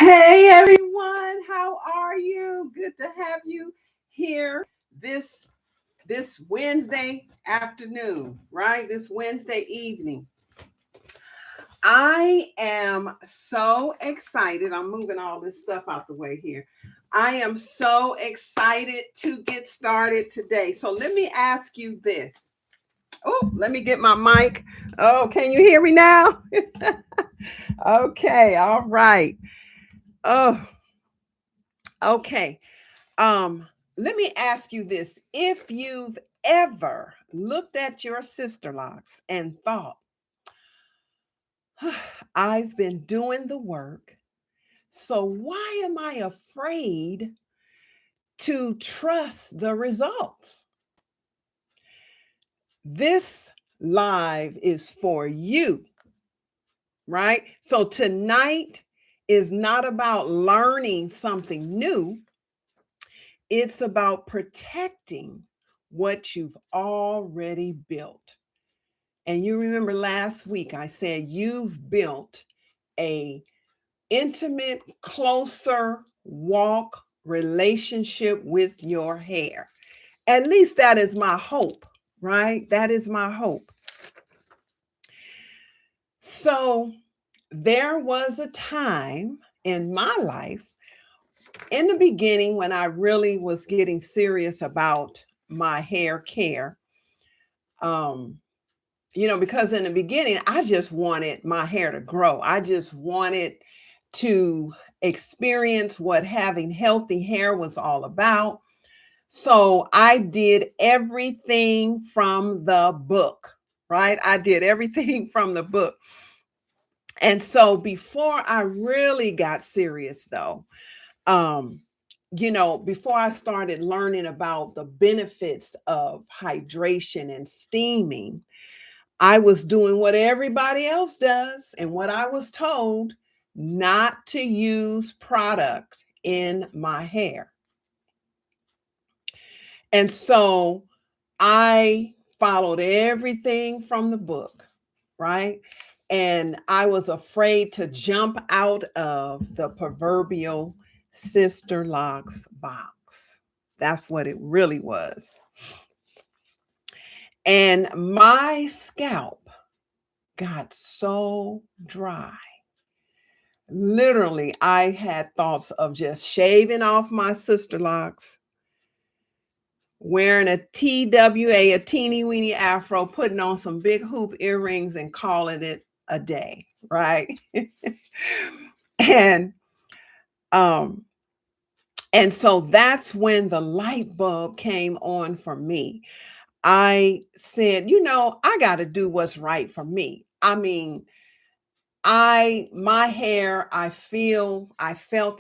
Hey everyone, how are you? Good to have you here this Wednesday afternoon, right? This Wednesday evening. I am so excited. I'm moving all this stuff out the way here. I am so excited to get started today. So let me ask you this. Oh, let me get my mic. Oh, can you hear me now? Okay, all right. Oh, okay. Let me ask you this. If you've ever looked at your sister locks and thought, I've been doing the work, so why am I afraid to trust the results? This live is for you, right? So tonight is not about learning something new. It's about protecting what you've already built. And you remember last week I said you've built a intimate, closer walk relationship with your hair. At least that is my hope, right? That is my hope. So there was a time in my life in the beginning when I really was getting serious about my hair care. Um, because in the beginning, I just wanted my hair to grow. I just wanted to experience what having healthy hair was all about. So I did everything from the book, right? I did everything from the book. And so before I really got serious, though, um, before I started learning about the benefits of hydration and steaming, I was doing what everybody else does and what I was told not to use product in my hair. And so I followed everything from the book, right? And I was afraid to jump out of the proverbial Sisterlocks box. That's what it really was. And my scalp got so dry. Literally, I had thoughts of just shaving off my sister locks, wearing a TWA, a teeny weeny afro, putting on some big hoop earrings and calling it a day, right? and um and so that's when the light bulb came on for me. I said, I got to do what's right for me. I mean, my hair, I felt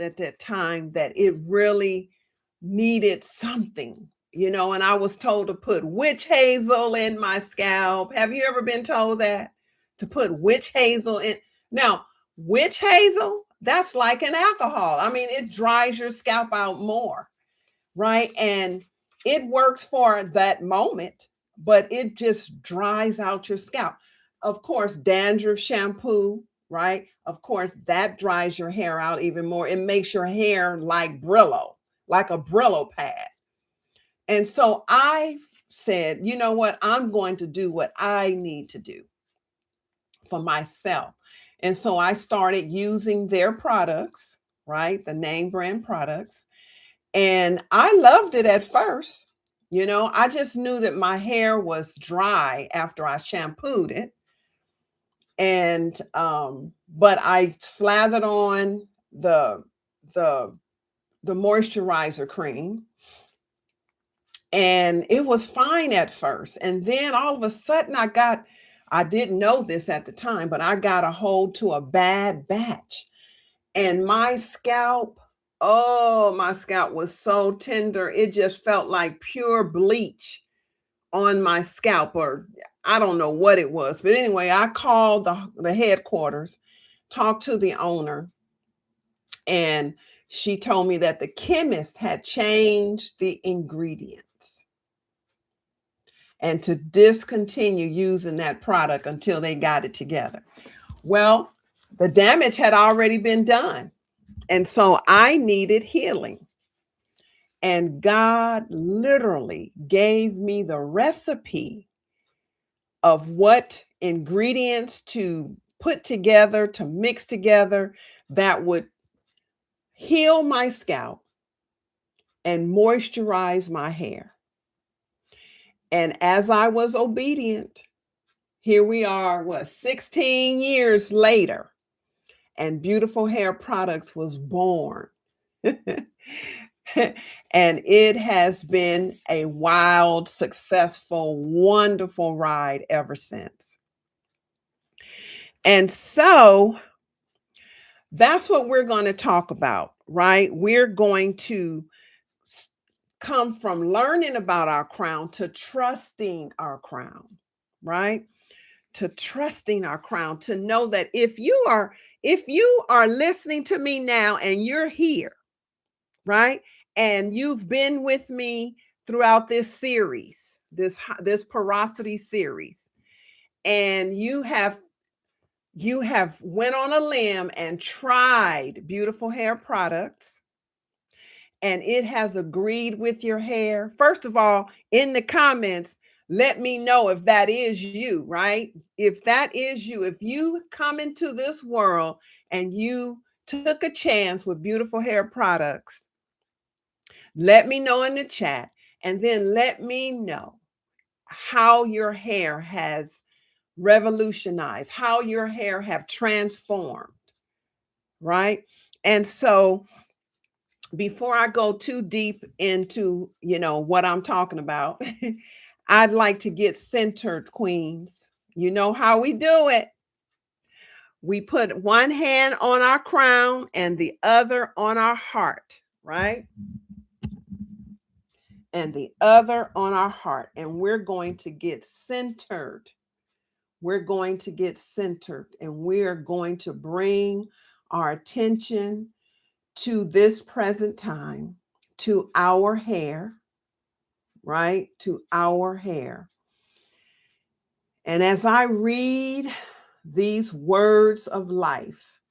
at that time that it really needed something, and I was told to put witch hazel in my scalp. Have you ever been told that? To put witch hazel in? Now, witch hazel, that's like an alcohol. I mean, it dries your scalp out more, right? And it works for that moment, but it just dries out your scalp. Of course, dandruff shampoo, right? Of course, that dries your hair out even more. It makes your hair like Brillo, like a Brillo pad. And so I said, you know what? I'm going to do what I need to do for myself. And so I started using their products, right? The name brand products. And I loved it at first. I just knew that my hair was dry after I shampooed it. And but I slathered on the the moisturizer cream, and it was fine at first. And then all of a sudden I didn't know this at the time, but I got a hold to a bad batch. And my scalp, oh, my scalp was so tender. It just felt like pure bleach on my scalp, or I don't know what it was. But anyway, I called the headquarters, talked to the owner, and she told me that the chemist had changed the ingredients and to discontinue using that product until they got it together. Well, the damage had already been done. And so I needed healing. And God literally gave me the recipe of what ingredients to put together, to mix together that would heal my scalp and moisturize my hair. And as I was obedient, here we are, what, 16 years later, and Beautiful Hair Products was born. And it has been a wild, successful, wonderful ride ever since. And so that's what we're going to talk about, right? We're going to come from learning about our crown to trusting our crown, right? To trusting our crown, to know that if you are listening to me now and you're here, right? And you've been with me throughout this series, this porosity series, and you have went on a limb and tried Beautiful Hair Products, and it has agreed with your hair. First of all, in the comments, let me know if that is you, right? If that is you, if you come into this world and you took a chance with Beautiful Hair Products, let me know in the chat, and then let me know how your hair has revolutionized, how your hair have transformed, right? And so before I go too deep into, what I'm talking about, I'd like to get centered, queens. You know how we do it. We put one hand on our crown and the other on our heart, right? And the other on our heart. And we're going to get centered. We're going to get centered, and we're going to bring our attention to this present time, to our hair, right? To our hair. And as I read these words of life,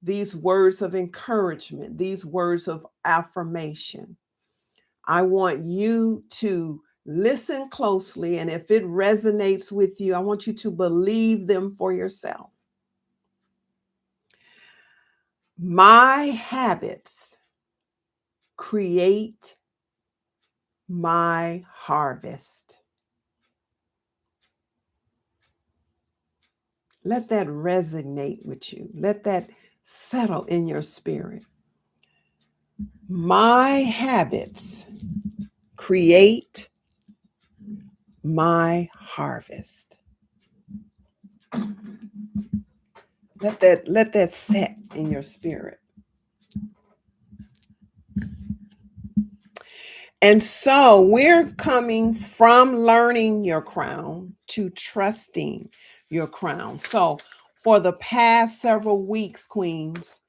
these words of encouragement, these words of affirmation, I want you to listen closely. And if it resonates with you, I want you to believe them for yourself. My habits create my harvest. Let that resonate with you. Let that settle in your spirit. My habits create my harvest. Let that set in your spirit. And so we're coming from learning your crown to trusting your crown. So for the past several weeks, queens,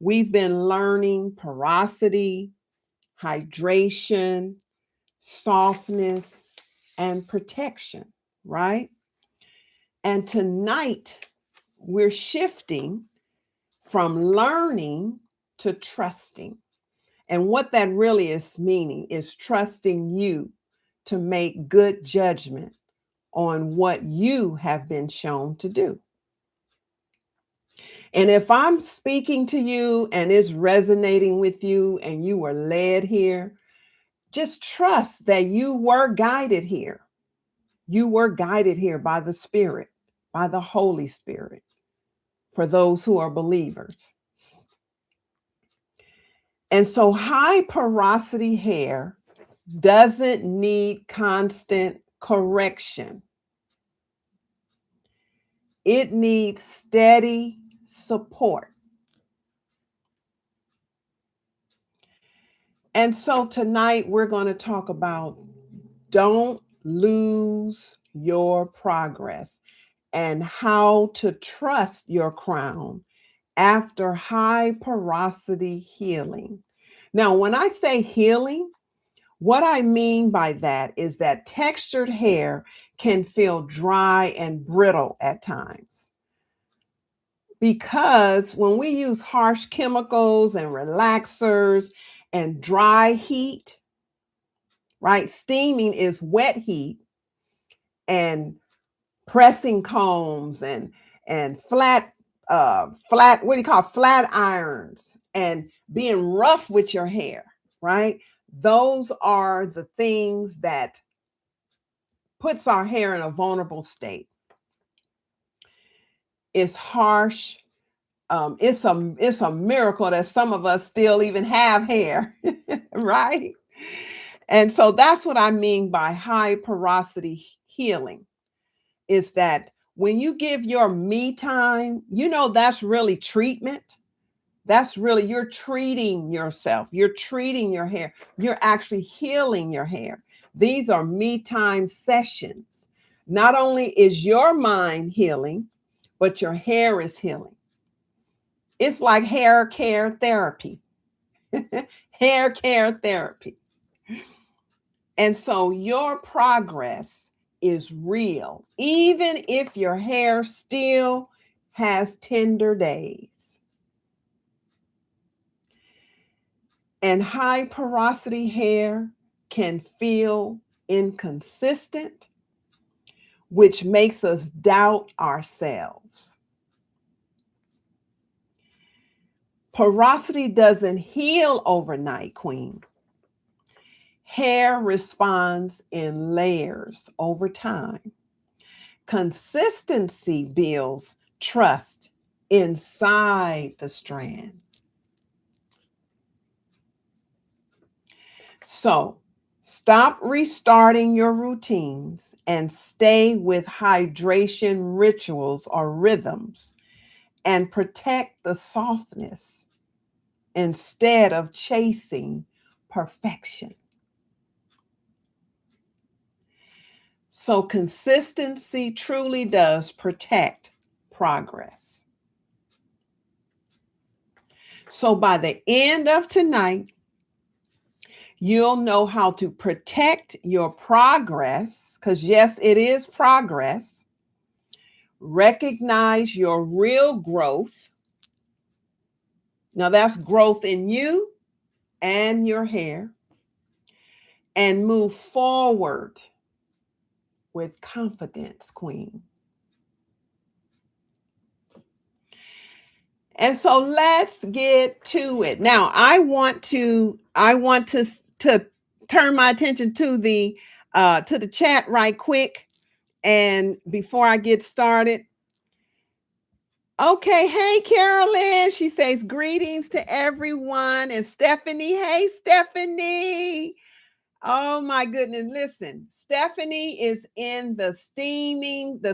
we've been learning porosity, hydration, softness, and protection, right? And tonight we're shifting from learning to trusting. And what that really is meaning is trusting you to make good judgment on what you have been shown to do. And if I'm speaking to you and it's resonating with you and you were led here, just trust that you were guided here. You were guided here by the Spirit, by the Holy Spirit, for those who are believers. And so high porosity hair doesn't need constant correction. It needs steady support. And so tonight we're going to talk about don't lose your progress and how to trust your crown after high porosity healing. Now, when I say healing, what I mean by that is that textured hair can feel dry and brittle at times. because when we use harsh chemicals and relaxers and dry heat, right? Steaming is wet heat, and pressing combs and flat, what do you call, flat irons, and being rough with your hair, right? Those are the things that puts our hair in a vulnerable state. It's harsh. It's a miracle that some of us still even have hair, right? And so that's what I mean by high porosity healing, is that when you give your me time, that's really treatment. That's really, you're treating yourself. You're treating your hair. You're actually healing your hair. These are me time sessions. Not only is your mind healing, but your hair is healing. It's like hair care therapy. Hair care therapy. And so your progress is real, even if your hair still has tender days. And high porosity hair can feel inconsistent, which makes us doubt ourselves. Porosity doesn't heal overnight, Queen. Hair responds in layers over time. Consistency builds trust inside the strand. So stop restarting your routines and stay with hydration rituals or rhythms, and protect the softness instead of chasing perfection. So consistency truly does protect progress. So by the end of tonight, you'll know how to protect your progress, because yes, it is progress. Recognize your real growth. Now that's growth in you and your hair. And move forward with confidence, Queen. And so let's get to it. Now, I want to turn my attention to the chat right quick, and before I get started. Okay, hey Carolyn, she says greetings to everyone, and Stephanie, hey Stephanie. Oh my goodness. Listen, Stephanie is in the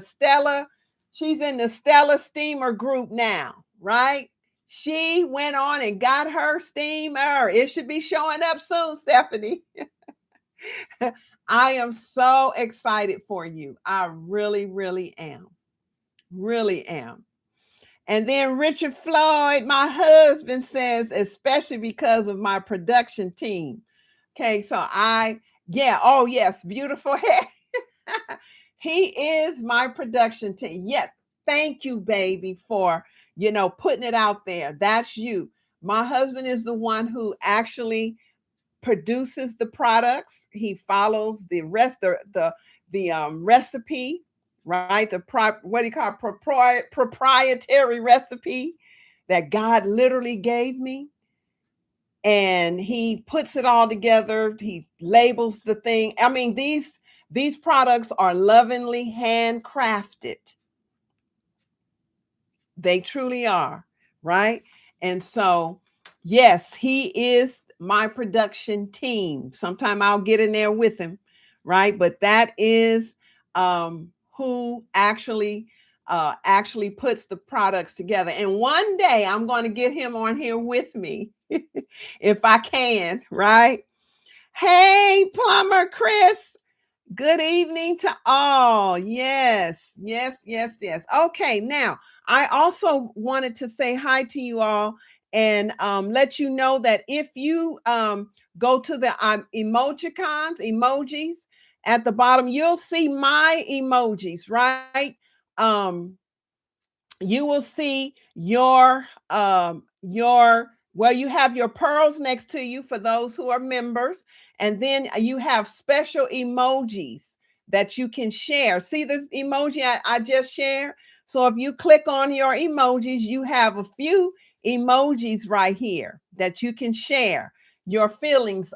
Stella. She's in the Stella steamer group now, right? She went on and got her steamer. It should be showing up soon, Stephanie. I am so excited for you. I really, really am. Really am. And then Richard Floyd, my husband, says, especially because of my production team. Okay, so yeah, oh yes, beautiful hair. He is my production team. Yeah, thank you, baby, for putting it out there. That's you. My husband is the one who actually produces the products. He follows the rest, the recipe, right? What do you call it? Proprietary recipe that God literally gave me. And he puts it all together. He labels the thing. I mean, these products are lovingly handcrafted. They truly are, right? And so, yes, he is my production team. Sometime I'll get in there with him, right? But that is who actually puts the products together. And one day I'm going to get him on here with me if I can, right? Hey, Plumber Chris. Good evening to all. Yes, yes, yes, yes. Okay, now I also wanted to say hi to you all and let you know that if you go to the emojis at the bottom, you'll see my emojis, right? Um, you will see your well, you have your pearls next to you for those who are members, and then you have special emojis that you can share. See this emoji I just shared? So if you click on your emojis, you have a few emojis right here that you can share your feelings,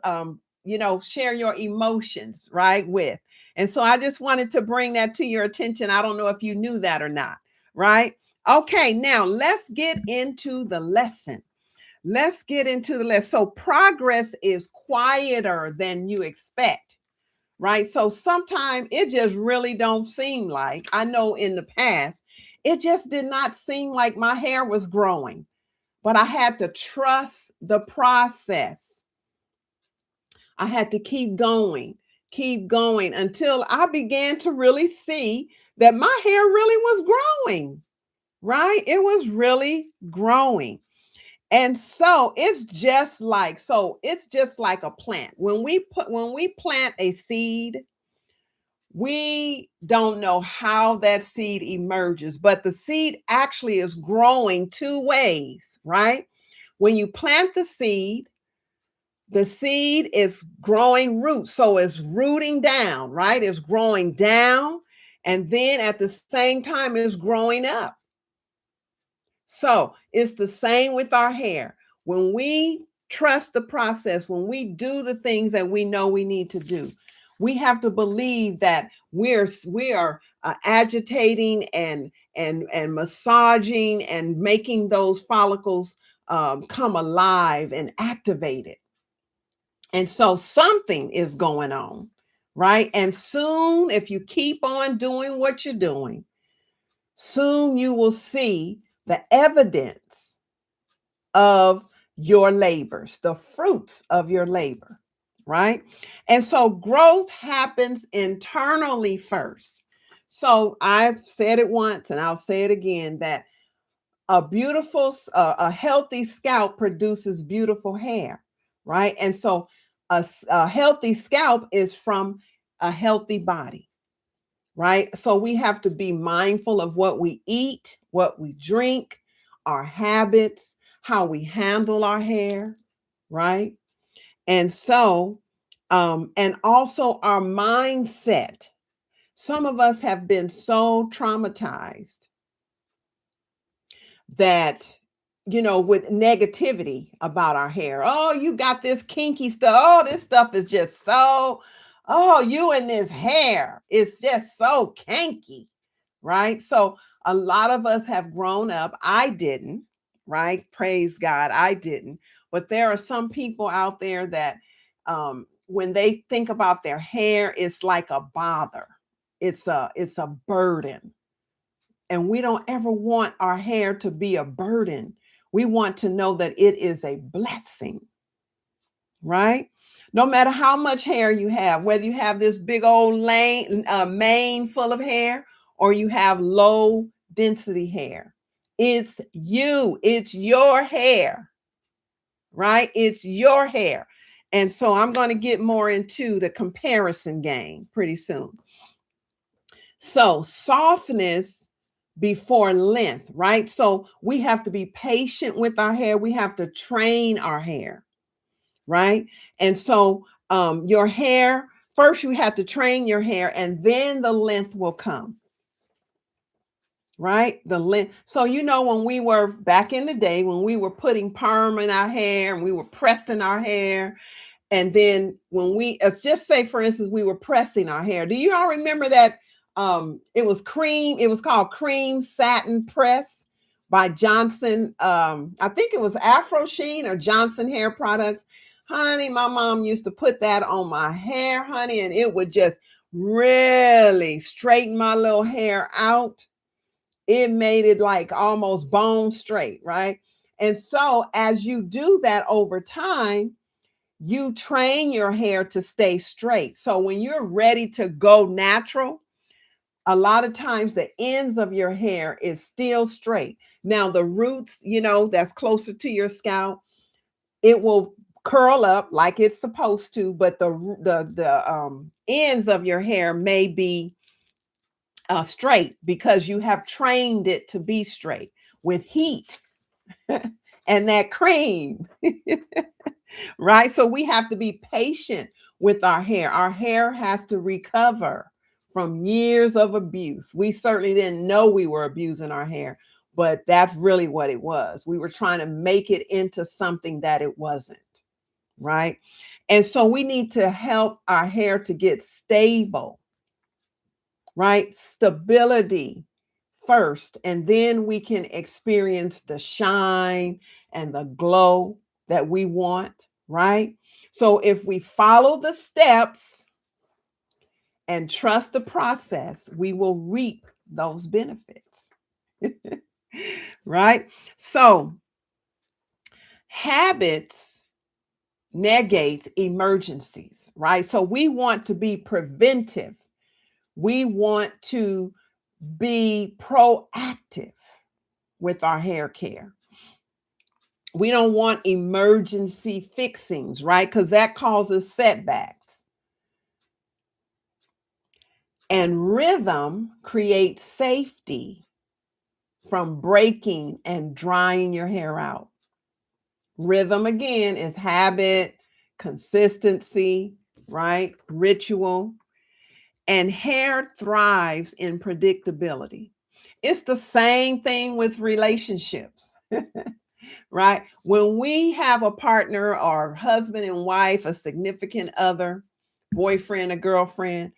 share your emotions right with. And so I just wanted to bring that to your attention. I don't know if you knew that or not, right? Okay, now let's get into the lesson. Let's get into the lesson. So progress is quieter than you expect, right? So sometimes it just really don't seem like, I know in the past, it just did not seem like my hair was growing, but I had to trust the process. I had to keep going until I began to really see that my hair really was growing, right? It was really growing. And so it's just like a plant. When we plant a seed, we don't know how that seed emerges, but the seed actually is growing two ways, right? When you plant the seed is growing roots. So it's rooting down, right? It's growing down. And then at the same time, it's growing up. So it's the same with our hair. When we trust the process, when we do the things that we know we need to do, we have to believe that we are agitating and massaging and making those follicles come alive and activated. And so something is going on, right? And soon, if you keep on doing what you're doing, soon you will see the evidence of your labors, the fruits of your labor, right? And so growth happens internally first. So I've said it once and I'll say it again that a healthy scalp produces beautiful hair, right? And so a healthy scalp is from a healthy body, right? So we have to be mindful of what we eat, what we drink, our habits, how we handle our hair, right? And so, and also our mindset. Some of us have been so traumatized that, with negativity about our hair. Oh, you got this kinky stuff. Oh, this stuff is just so, oh, you and this hair. It's just so kinky, right? So a lot of us have grown up. I didn't, right? Praise God, I didn't. But there are some people out there that when they think about their hair, it's like a bother. It's a burden, and we don't ever want our hair to be a burden. We want to know that it is a blessing, right? No matter how much hair you have, whether you have this big old mane full of hair or you have low density hair, it's you, it's your hair, right? It's your hair. And so I'm going to get more into the comparison game pretty soon. So, softness before length, right? So, we have to be patient with our hair. We have to train our hair, right? And so, your hair, first, you have to train your hair, and then the length will come, right? The length. So, when we were back in the day, when we were putting perm in our hair and we were pressing our hair, and then when let's just say, for instance, we were pressing our hair. Do you all remember that it was called cream satin press by Johnson. I think it was Afro Sheen or Johnson Hair Products. Honey, my mom used to put that on my hair, honey, and it would just really straighten my little hair out. It made it like almost bone straight, right? And so as you do that over time, you train your hair to stay straight. So when you're ready to go natural, a lot of times the ends of your hair is still straight. Now the roots, that's closer to your scalp, it will curl up like it's supposed to, but the ends of your hair may be straight because you have trained it to be straight with heat and that cream. Right? So we have to be patient with our hair. Our hair has to recover from years of abuse. We certainly didn't know we were abusing our hair, but that's really what it was. We were trying to make it into something that it wasn't, right? And so we need to help our hair to get stable, right? Stability first, and then we can experience the shine and the glow that we want, right? So if we follow the steps and trust the process, we will reap those benefits. Right? So habits negates emergencies, right? So we want to be preventive. We want to be proactive with our hair care. We don't want emergency fixings, right? Because that causes setbacks. And rhythm creates safety from breaking and drying your hair out. Rhythm, again, is habit, consistency, right? Ritual. And hair thrives in predictability. It's the same thing with relationships. Right? When we have a partner or husband and wife, a significant other, boyfriend, a girlfriend,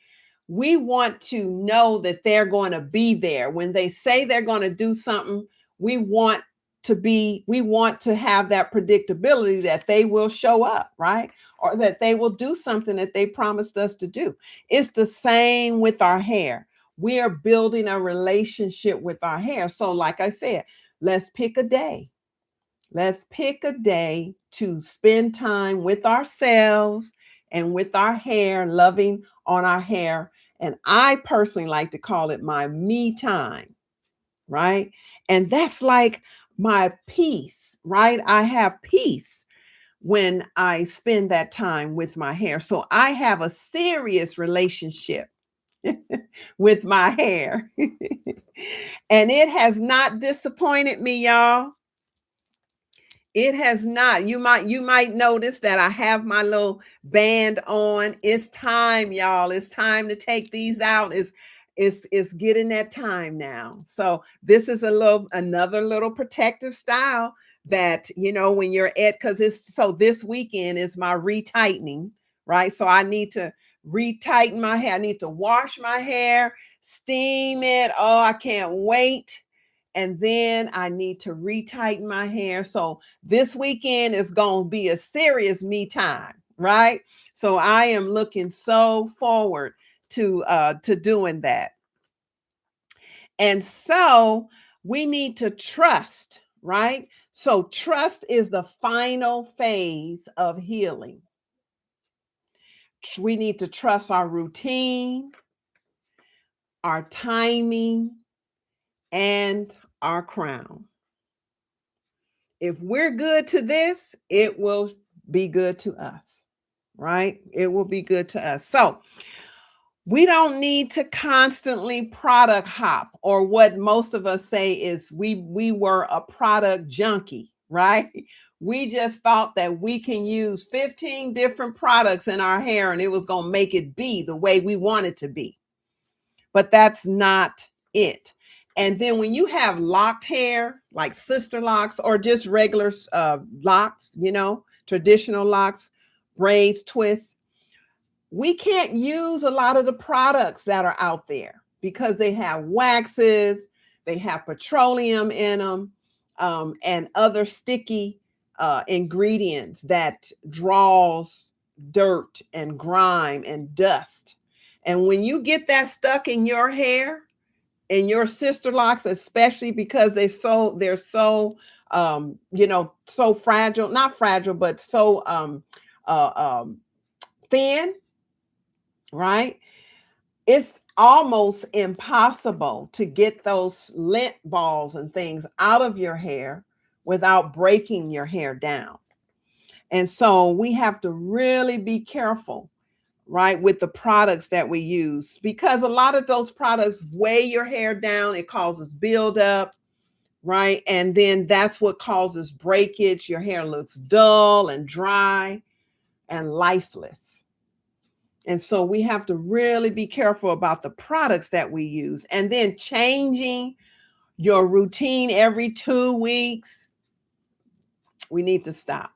we want to know that they're going to be there. When they say they're going to do something, we want to have that predictability that they will show up, right? Or that they will do something that they promised us to do. It's the same with our hair. We are building a relationship with our hair. So, like I said, let's pick a day. Let's pick a day to spend time with ourselves and with our hair, loving on our hair. And I personally like to call it my me time, right? And that's like my peace, right? I have peace when I spend that time with my hair. So I have a serious relationship with my hair. And it has not disappointed me, y'all. It has not. You might notice that I have my little band on. It's time, y'all. It's time to take these out. It's getting that time now. So this is another little protective style that when you're at, because it's so this weekend is my retightening, right? So I need to retighten my hair. I need to wash my hair, steam it. Oh, I can't wait. And then I need to retighten my hair. So this weekend is going to be a serious me time, right? So I am looking so forward to doing that. And so we need to trust, right? So trust is the final phase of healing. We need to trust our routine, our timing, and our crown. If we're good to this, it will be good to us, right? It will be good to us. So we don't need to constantly product hop, or what most of us say is we were a product junkie, right? We just thought that we can use 15 different products in our hair and it was going to make it be the way we want it to be. But that's not it. And then when you have locked hair, like Sisterlocks or just regular locks, traditional locks, braids, twists, we can't use a lot of the products that are out there because they have waxes, they have petroleum in them, and other sticky ingredients that draws dirt and grime and dust. And when you get that stuck in your hair, in your Sisterlocks, especially because they're so so fragile, not fragile, but so thin, right? It's almost impossible to get those lint balls and things out of your hair without breaking your hair down. And so we have to really be careful, right, with the products that we use, because a lot of those products weigh your hair down. It causes buildup, right? And then that's what causes breakage. Your hair looks dull and dry and lifeless. And so we have to really be careful about the products that we use. And then changing your routine every 2 weeks. We need to stop.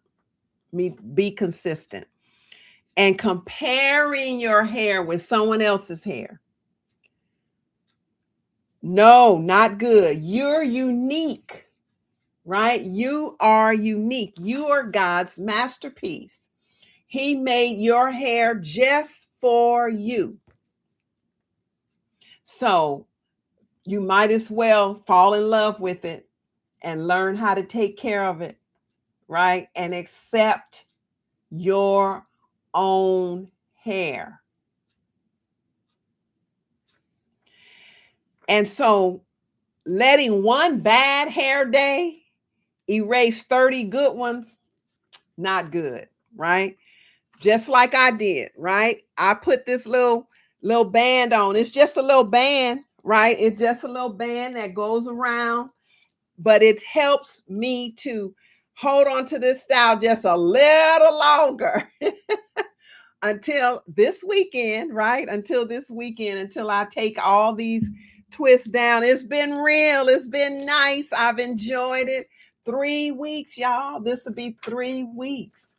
Be consistent. And comparing your hair with someone else's hair. No, not good. You're unique, right? You are unique. You are God's masterpiece. He made your hair just for you. So you might as well fall in love with it and learn how to take care of it, right? And accept your own hair. And so letting one bad hair day erase 30 good ones, not good, right? Just like I did, right? I put this little band on. It's just a little band, right? It's just a little band that goes around, but it helps me to hold on to this style just a little longer until this weekend, right? Until this weekend, until I take all these twists down. It's been real. It's been nice. I've enjoyed it. 3 weeks, y'all. This will be 3 weeks.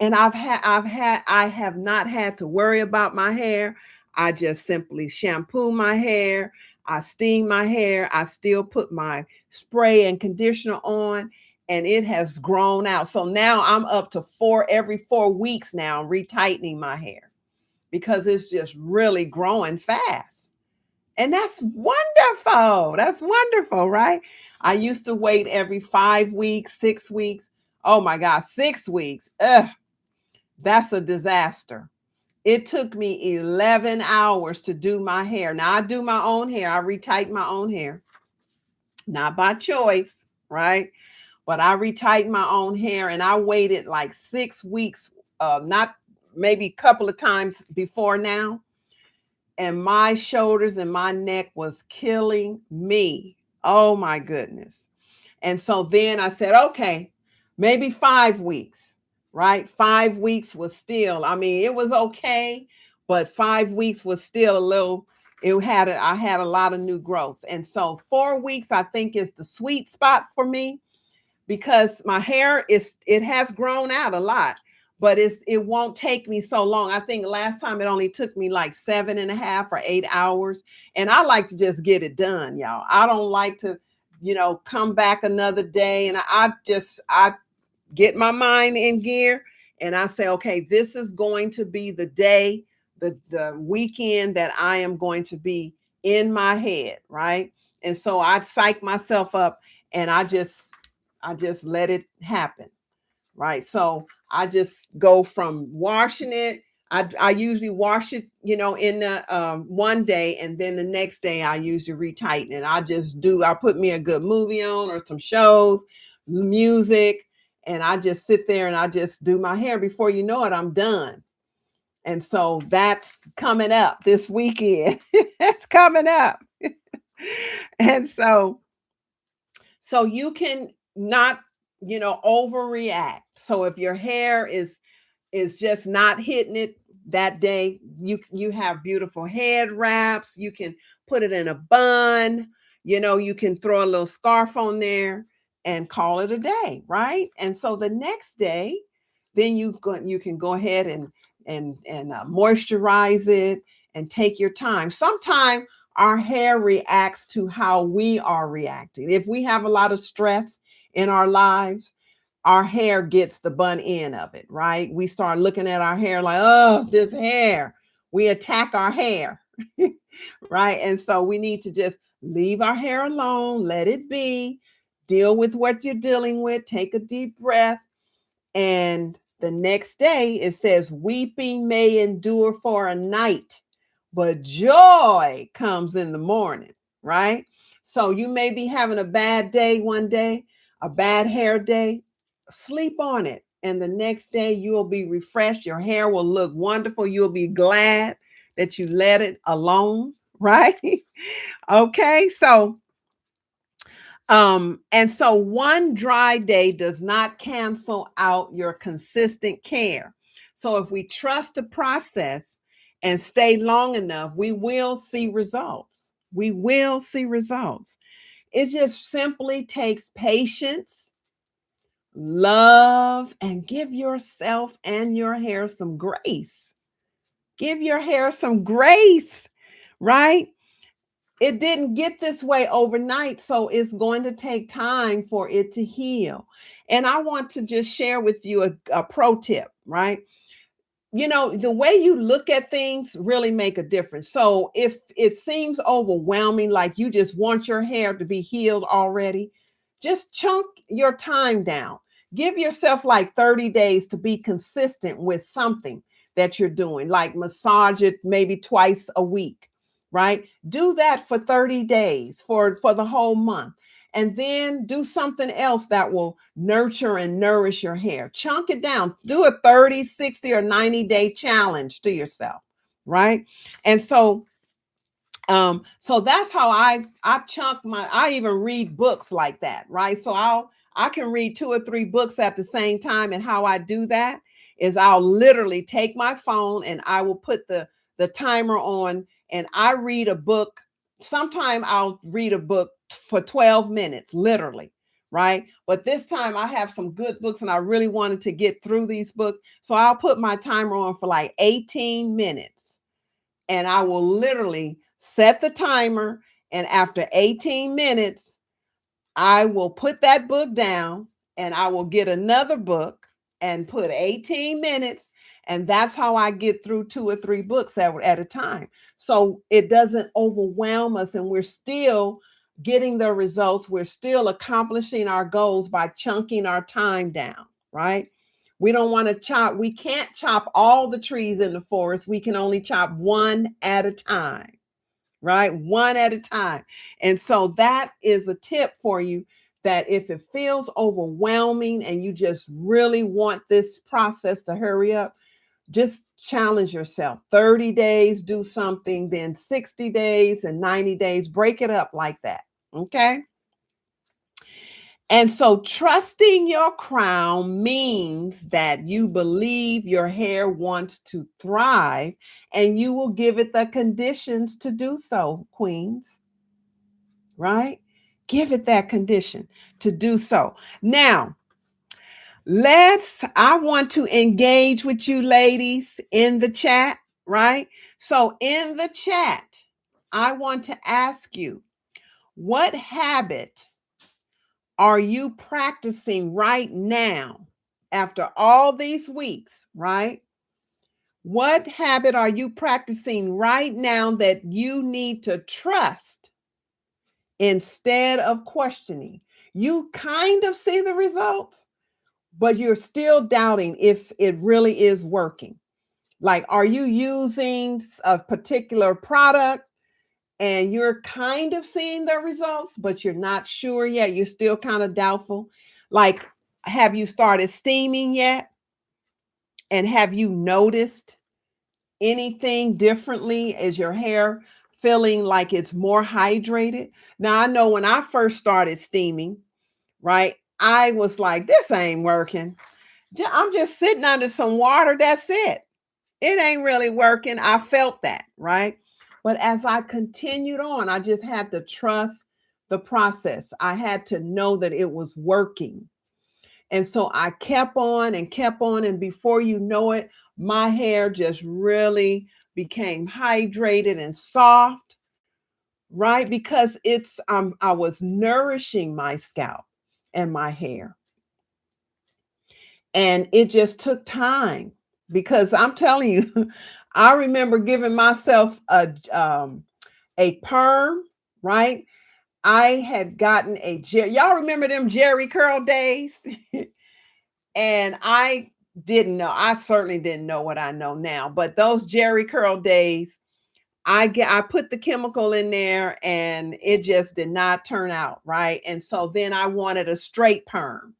And I have not had to worry about my hair. I just simply shampoo my hair. I steam my hair. I still put my spray and conditioner on, and it has grown out. So now I'm up to every 4 weeks now, retightening my hair because it's just really growing fast. And that's wonderful. That's wonderful, right? I used to wait every 5 weeks, 6 weeks. Oh my God, 6 weeks. Ugh. That's a disaster. It took me 11 hours to do my hair. Now I do my own hair. I retighten my own hair, not by choice, right? But I retighten my own hair, and I waited like 6 weeks, not maybe a couple of times before now. And my shoulders and my neck was killing me. Oh my goodness. And so then I said, okay, maybe 5 weeks, right? 5 weeks was still, I mean, it was okay, but 5 weeks was still a little, I had a lot of new growth. And so 4 weeks, I think, is the sweet spot for me because my hair it has grown out a lot, but it won't take me so long. I think last time it only took me like 7.5 or 8 hours. And I like to just get it done, y'all. I don't like to, come back another day. And I get my mind in gear and I say, okay, this is going to be the day, the weekend that I am going to be in my head, right? And so I psych myself up and I just let it happen, right? So I just go from washing it. I usually wash it, in the one day, and then the next day I usually retighten it. I put me a good movie on or some shows, music, and I just sit there and I just do my hair. Before you know it, I'm done. And so that's coming up this weekend. It's coming up. And so you can not, overreact. So if your hair is just not hitting it that day, you have beautiful head wraps. You can put it in a bun. You can throw a little scarf on there and call it a day, right? And so the next day, then you can go ahead and moisturize it and take your time. Sometimes our hair reacts to how we are reacting. If we have a lot of stress in our lives, our hair gets the bun end of it, right? We start looking at our hair like, oh, this hair. We attack our hair, right? And so we need to just leave our hair alone, let it be, deal with what you're dealing with, take a deep breath. And the next day it says, weeping may endure for a night, but joy comes in the morning, right? So you may be having a bad day one day, a bad hair day. Sleep on it. and the next day you'll be refreshed. Your hair will look wonderful. You'll be glad that you let it alone, right? Okay, and so one dry day does not cancel out your consistent care. So if we trust the process and stay long enough, we will see results. We will see results. It just simply takes patience, love, and give yourself and your hair some grace. Give your hair some grace, right? It didn't get this way overnight, so it's going to take time for it to heal. And I want to just share with you a pro tip, right? You know, the way you look at things really make a difference. So if it seems overwhelming, like you just want your hair to be healed already, just chunk your time down. Give yourself like 30 days to be consistent with something that you're doing, like massage it maybe twice a week, right? Do that for 30 days for the whole month. And then do something else that will nurture and nourish your hair. Chunk it down. Do a 30, 60, or 90-day challenge to yourself, right? And so that's how I chunk my, I even read books like that, right? So I can read 2 or 3 books at the same time. And how I do that is I'll literally take my phone and I will put the timer on, and I read a book. Sometime I'll read a book for 12 minutes, literally, right? But this time I have some good books and I really wanted to get through these books. So I'll put my timer on for like 18 minutes, and I will literally set the timer. And after 18 minutes, I will put that book down and I will get another book and put 18 minutes. And that's how I get through 2 or 3 books at a time. So it doesn't overwhelm us, and we're still getting the results. We're still accomplishing our goals by chunking our time down, right? We don't want to chop, we can't chop all the trees in the forest. We can only chop one at a time, right? One at a time. And so that is a tip for you, that if it feels overwhelming and you just really want this process to hurry up, just challenge yourself. 30 days, do something, then 60 days and 90 days, break it up like that. Okay. And so trusting your crown means that you believe your hair wants to thrive and you will give it the conditions to do so, queens, right? Give it that condition to do so. Now, I want to engage with you ladies in the chat, right? So in the chat, I want to ask you, what habit are you practicing right now after all these weeks, right? What habit are you practicing right now that you need to trust instead of questioning? You kind of see the results, but you're still doubting if it really is working. Like, are you using a particular product and you're kind of seeing the results, but you're not sure yet? You're still kind of doubtful. Like, have you started steaming yet? And have you noticed anything differently? Is your hair feeling like it's more hydrated? Now, I know when I first started steaming, right, I was like, this ain't working. I'm just sitting under some water. That's it. It ain't really working. I felt that, right? But as I continued on, I just had to trust the process. I had to know that it was working. And so I kept on and kept on. And before you know it, my hair just really became hydrated and soft, right? Because I was nourishing my scalp and my hair. And it just took time, because I'm telling you, I remember giving myself a perm, right? I had gotten y'all remember them Jerry curl days? And I didn't know. I certainly didn't know what I know now. But those Jerry curl days, I put the chemical in there and it just did not turn out right. And so then I wanted a straight perm.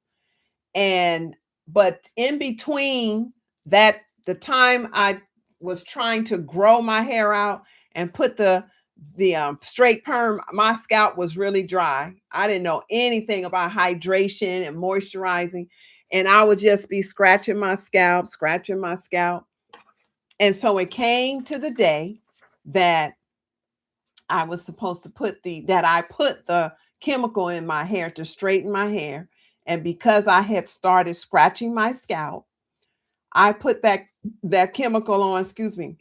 And But in between that, the time I was trying to grow my hair out and put the straight perm, my scalp was really dry. I didn't know anything about hydration and moisturizing, and I would just be scratching my scalp, scratching my scalp. And so it came to the day that I was supposed to put I put the chemical in my hair to straighten my hair. And because I had started scratching my scalp, I put that chemical on, excuse me,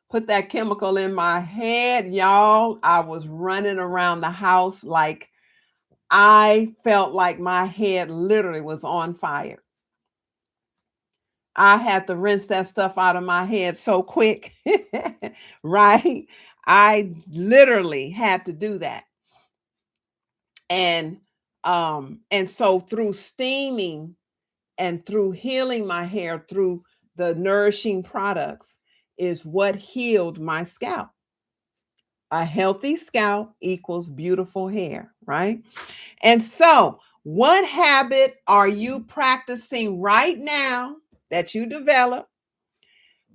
put that chemical in my head, y'all. I was running around the house like I felt like my head literally was on fire. I had to rinse that stuff out of my head so quick, right? I literally had to do that. And so through steaming and through healing my hair through the nourishing products is what healed my scalp. A healthy scalp equals beautiful hair, right? And so, what habit are you practicing right now that you develop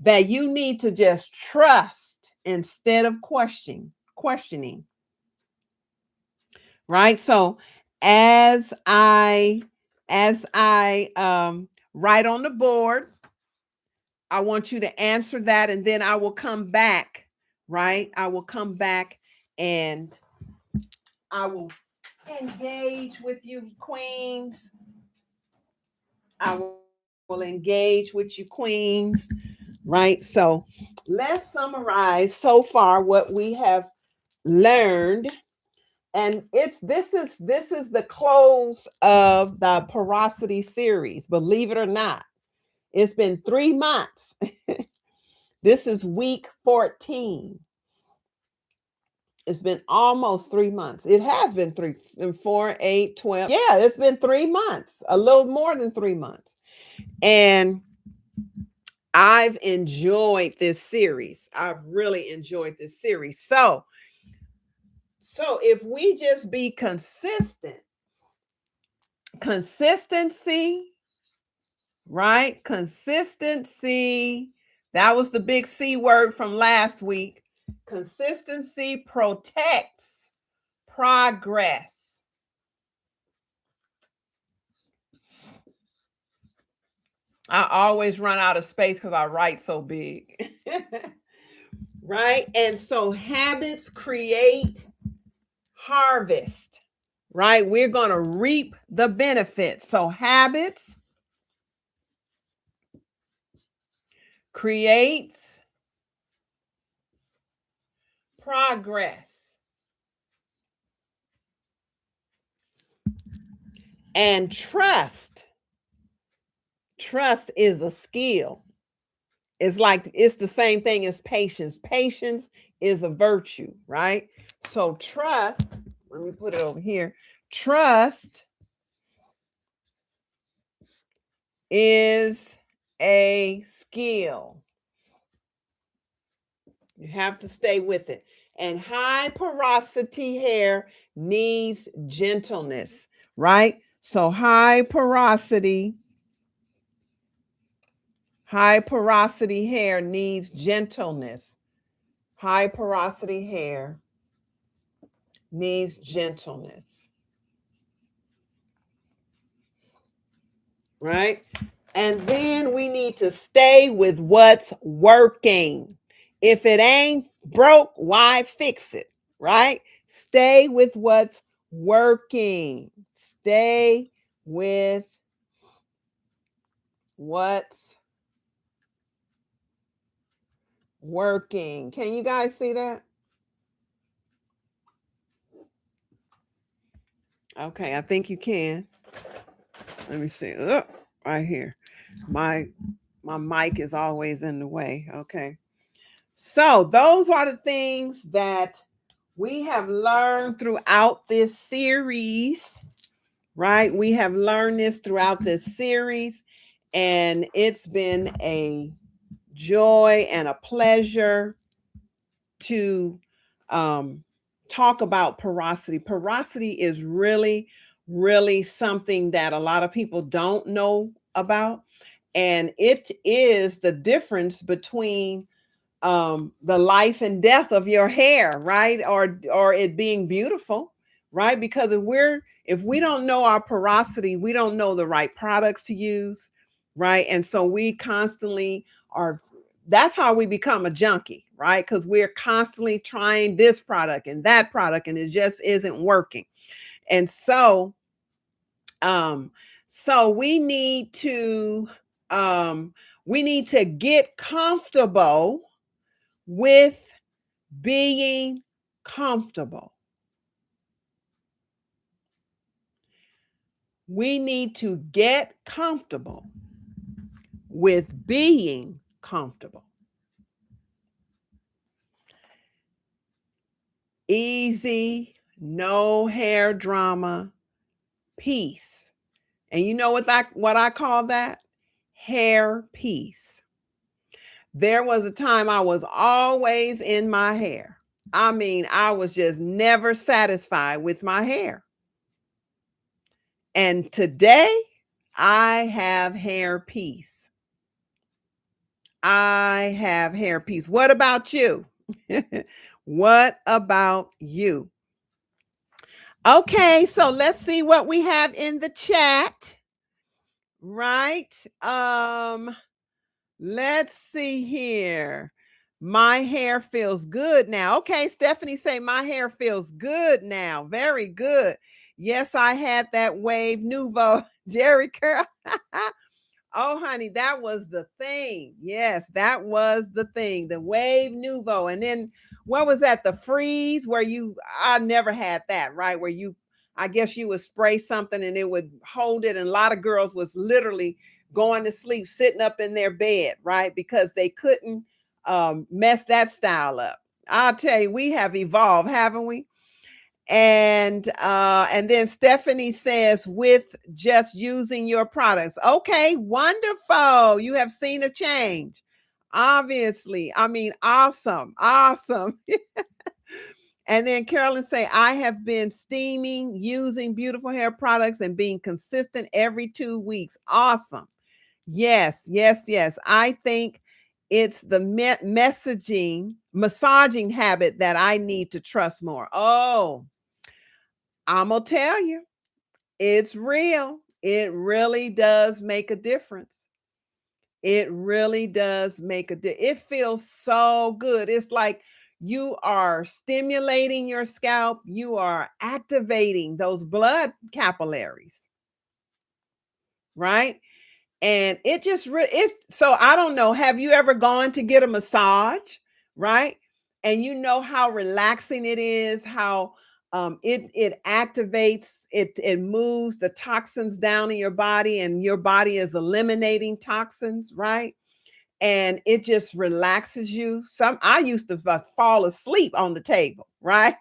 that you need to just trust instead of questioning, right? So, as I write on the board, I want you to answer that, and then I will come back, right? I will come back and I will engage with you, queens. I will engage with you, queens, right? So let's summarize so far what we have learned. And this is the close of the porosity series, believe it or not. It's been 3 months. This is week 14. It's been almost 3 months. It has been 4, 8, 12. Yeah, it's been 3 months, a little more than 3 months. And I've enjoyed this series. I've really enjoyed this series. So if we just be consistent, consistency, right? Consistency. That was the big C word from last week. Consistency protects progress. I always run out of space because I write so big. Right? And so habits create harvest, right? We're going to reap the benefits. So habits creates progress. And trust is a skill. It's the same thing as patience. Patience is a virtue, right? So trust, let me put it over here. Trust is a skill. You have to stay with it. And high porosity hair needs gentleness, right? So high porosity hair needs gentleness. High porosity hair needs gentleness. Right? And then we need to stay with what's working. If it ain't broke, why fix it? Right? Stay with what's working. Stay with what's working. Can you guys see that? Okay, I think you can. Let me see. Right here. My mic is always in the way. Okay. So, those are the things that we have learned throughout this series, right? We have learned this throughout this series, and it's been a joy and a pleasure to talk about porosity. Porosity is really really something that a lot of people don't know about. And it is the difference between the life and death of your hair, right? Or it being beautiful, right? Because if we don't know our porosity, we don't know the right products to use, right? And so we constantly are, that's how we become a junkie, right? Because we're constantly trying this product and it just isn't working. And um so um we need to get comfortable with being comfortable. We need to get comfortable with being comfortable. Easy, no hair drama, peace. And you know what I call that? Hair peace. There was a time I was always in my hair. I mean, I was just never satisfied with my hair. And today I have hair peace. I have hair peace. What about you? What about you? Okay, so let's see what we have in the chat. Right? Let's see here. My hair feels good now. Okay, Stephanie say my hair feels good now. Very good. Yes, I had that wave nouveau Jerry curl. Oh, honey, that was the thing. Yes, that was the thing. The wave nouveau. And then what was that? The freeze where I never had that, right? Where I guess you would spray something and it would hold it. And a lot of girls was literally going to sleep, sitting up in their bed, right? Because they couldn't mess that style up. I'll tell you, we have evolved, haven't we? And then Stephanie says with just using your products. Okay, wonderful. You have seen a change. Obviously. I mean, awesome. And then Carolyn say, I have been steaming, using beautiful hair products and being consistent every 2 weeks. Awesome. Yes. I think it's the massaging habit that I need to trust more. Oh, I'm gonna tell you, it's real. It really does make a difference. It really does make it feels so good. It's like you are stimulating your scalp, you are activating those blood capillaries, right? And it just it's so I don't know, have you ever gone to get a massage, right? And you know how relaxing it is, how it activates, it moves the toxins down in your body and your body is eliminating toxins, right? And it just relaxes you. I used to fall asleep on the table, right?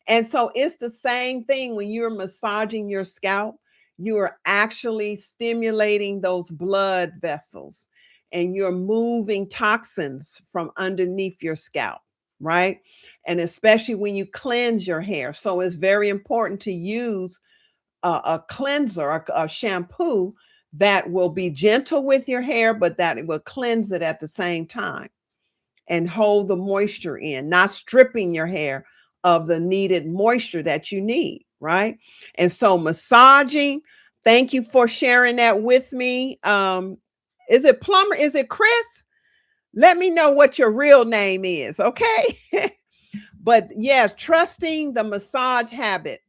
And so it's the same thing when you're massaging your scalp, you are actually stimulating those blood vessels and you're moving toxins from underneath your scalp, right? And especially when you cleanse your hair. So it's very important to use a cleanser, a shampoo that will be gentle with your hair, but that it will cleanse it at the same time and hold the moisture in, not stripping your hair of the needed moisture that you need, right? And so massaging, thank you for sharing that with me. Is it Plumber? Is it Chris? Let me know what your real name is, okay? But yes, trusting the massage habit.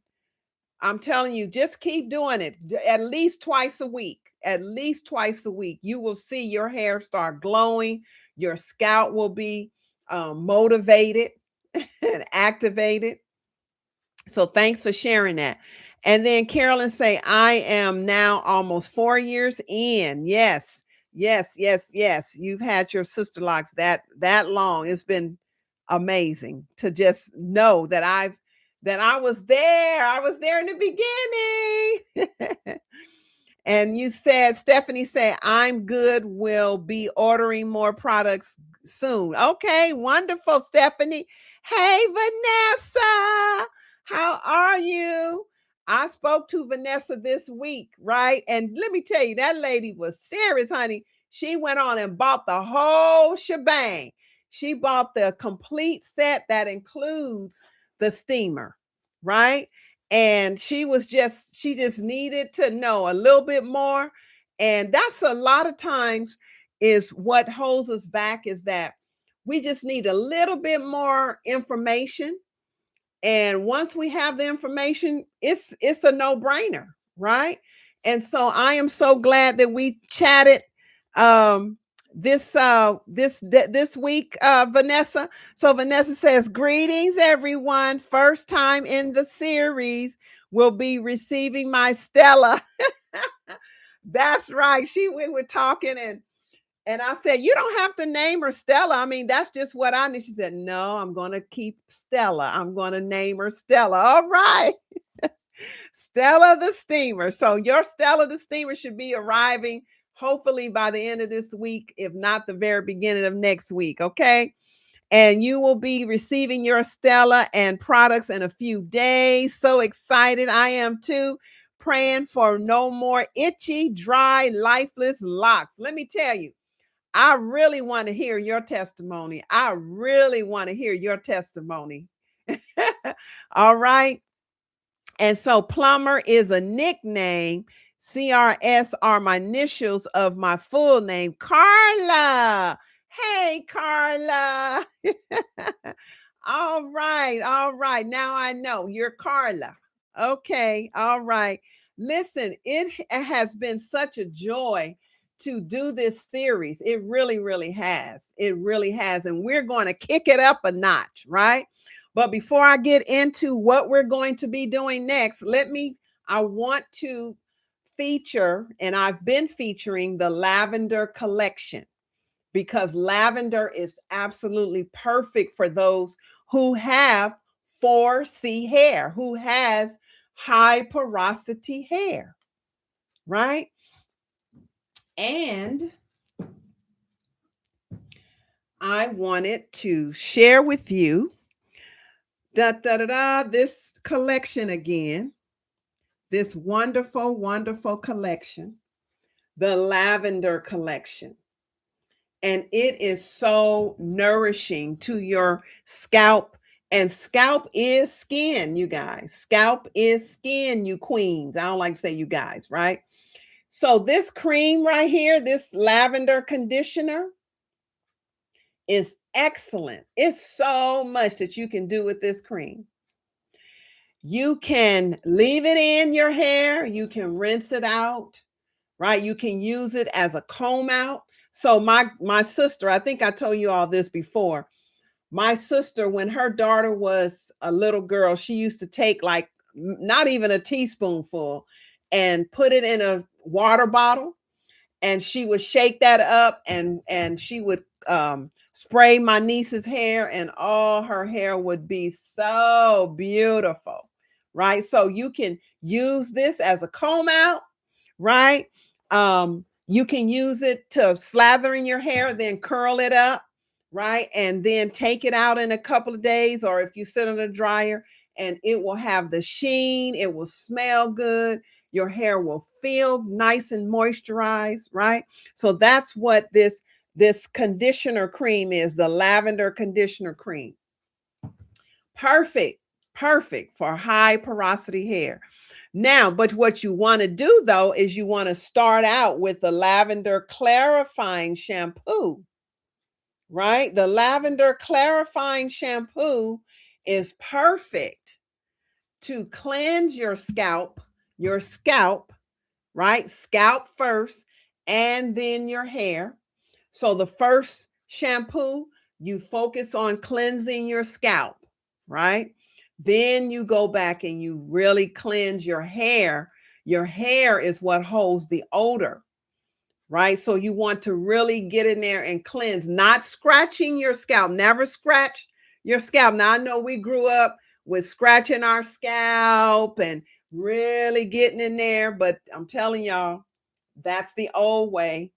I'm telling you, just keep doing it at least twice a week. At least twice a week. You will see your hair start glowing. Your scalp will be motivated and activated. So thanks for sharing that. And then Carolyn say, I am now almost 4 years in. Yes. You've had your Sisterlocks that long. It's been amazing to just know that I was there. I was there in the beginning. And you said, Stephanie said, I'm good. We'll be ordering more products soon. Okay, wonderful, Stephanie. Hey, Vanessa. How are you? I spoke to Vanessa this week, right? And let me tell you, that lady was serious, honey. She went on and bought the whole shebang. She bought the complete set that includes the steamer, right? And she just needed to know a little bit more. And that's a lot of times is what holds us back is that we just need a little bit more information, and once we have the information, it's a no-brainer, right? And so I am so glad that we chatted um this week, Vanessa. So Vanessa says, greetings everyone. First time in the series, will be receiving my Stella. That's right. We were talking, and I said, you don't have to name her Stella. I mean, that's just what I need. She said, no, I'm going to keep Stella. I'm going to name her Stella. All right. Stella the steamer. So your Stella the steamer should be arriving hopefully by the end of this week, if not the very beginning of next week. Okay. And you will be receiving your Stella and products in a few days. So excited. I am too. Praying for no more itchy, dry, lifeless locks. Let me tell you, I really want to hear your testimony. I really want to hear your testimony. All right. And so Plumber is a nickname. CRS are my initials of my full name, Carla. Hey, Carla. All right. All right. Now I know you're Carla. Okay. All right. Listen, has been such a joy to do this series. It really, really has. It really has. And we're going to kick it up a notch, right? But before I get into what we're going to be doing next, I want to feature, and I've been featuring the Lavender collection, because lavender is absolutely perfect for those who have 4C hair, who has high porosity hair, right? And I wanted to share with you this collection again, this wonderful, wonderful collection, the Lavender collection. And it is so nourishing to your scalp. And scalp is skin, you guys. Scalp is skin, you queens. I don't like to say you guys, right? So this cream right here, this lavender conditioner, is excellent. It's so much that you can do with this cream. You can leave it in your hair, you can rinse it out, right? You can use it as a comb out. So my sister, I think I told you all this before. My sister, when her daughter was a little girl, she used to take like not even a teaspoonful and put it in a water bottle, and she would shake that up, and she would spray my niece's hair, and all her hair would be so beautiful, right? So you can use this as a comb out, right? You can use it to slather in your hair, then curl it up, right? And then take it out in a couple of days, or if you sit on a dryer, and it will have the sheen, it will smell good, your hair will feel nice and moisturized, right? So that's what this conditioner cream is, the lavender conditioner cream. Perfect, perfect for high porosity hair. Now, but what you want to do though is you want to start out with the lavender clarifying shampoo, right? The lavender clarifying shampoo is perfect to cleanse your scalp, right? Scalp first and then your hair. So the first shampoo, you focus on cleansing your scalp, right? Then you go back and you really cleanse your hair. Your hair is what holds the odor, right? So you want to really get in there and cleanse, not scratching your scalp. Never scratch your scalp. Now, I know we grew up with scratching our scalp and really getting in there, but I'm telling y'all, that's the old way.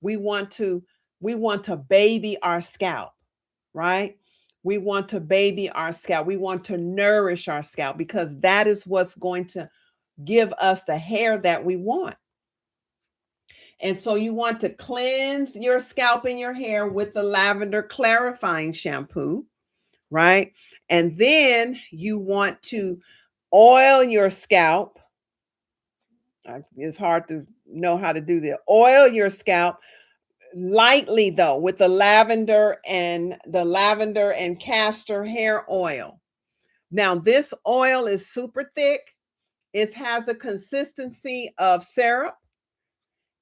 We want to baby our scalp, right? We want to baby our scalp. We want to nourish our scalp because that is what's going to give us the hair that we want. And so you want to cleanse your scalp and your hair with the lavender clarifying shampoo, right? And then you want to oil your scalp. It's hard to know how to do this. Oil your scalp lightly though with the lavender and castor hair oil. Now this oil is super thick. It has a consistency of syrup.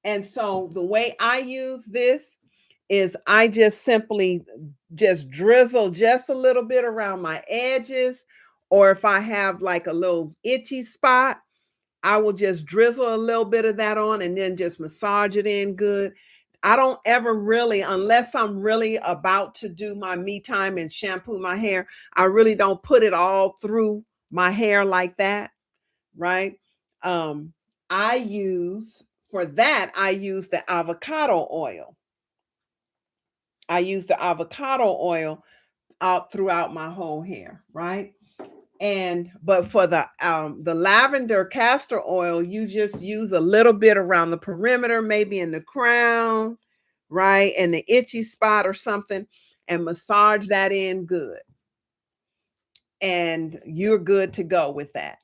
And so the way I use this is I just simply just drizzle just a little bit around my edges, or if I have like a little itchy spot, I will just drizzle a little bit of that on and then just massage it in good. I don't ever really, unless I'm really about to do my me time and shampoo my hair, I really don't put it all through my hair like that, right? Um, I use, for that, I use the avocado oil. I use the avocado oil out throughout my whole hair, right? And but for the lavender castor oil, you just use a little bit around the perimeter, maybe in the crown, right? And the itchy spot or something, and massage that in good. And you're good to go with that.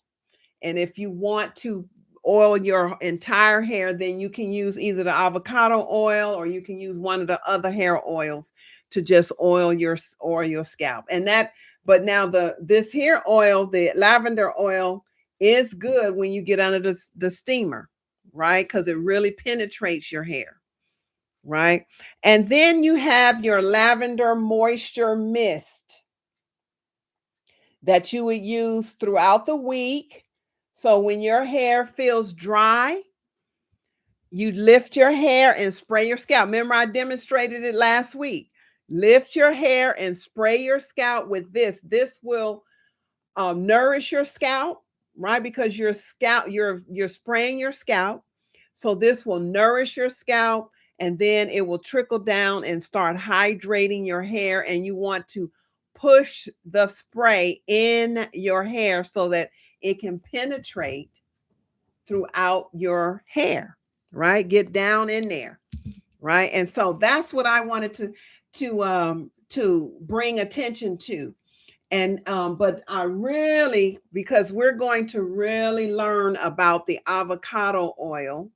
And if you want to oil your entire hair, then you can use either the avocado oil or you can use one of the other hair oils to just oil your scalp. And that, but now this hair oil, the lavender oil, is good when you get under the steamer, right? Because it really penetrates your hair, right? And then you have your lavender moisture mist that you would use throughout the week. So when your hair feels dry, you lift your hair and spray your scalp. Remember, I demonstrated it last week. Lift your hair and spray your scalp with this. This will nourish your scalp, right? Because you're spraying your scalp. So this will nourish your scalp, and then it will trickle down and start hydrating your hair. And you want to push the spray in your hair so that it can penetrate throughout your hair, right? Get down in there, right? And so that's what I wanted to bring attention to. And but I really, because we're going to really learn about the avocado oil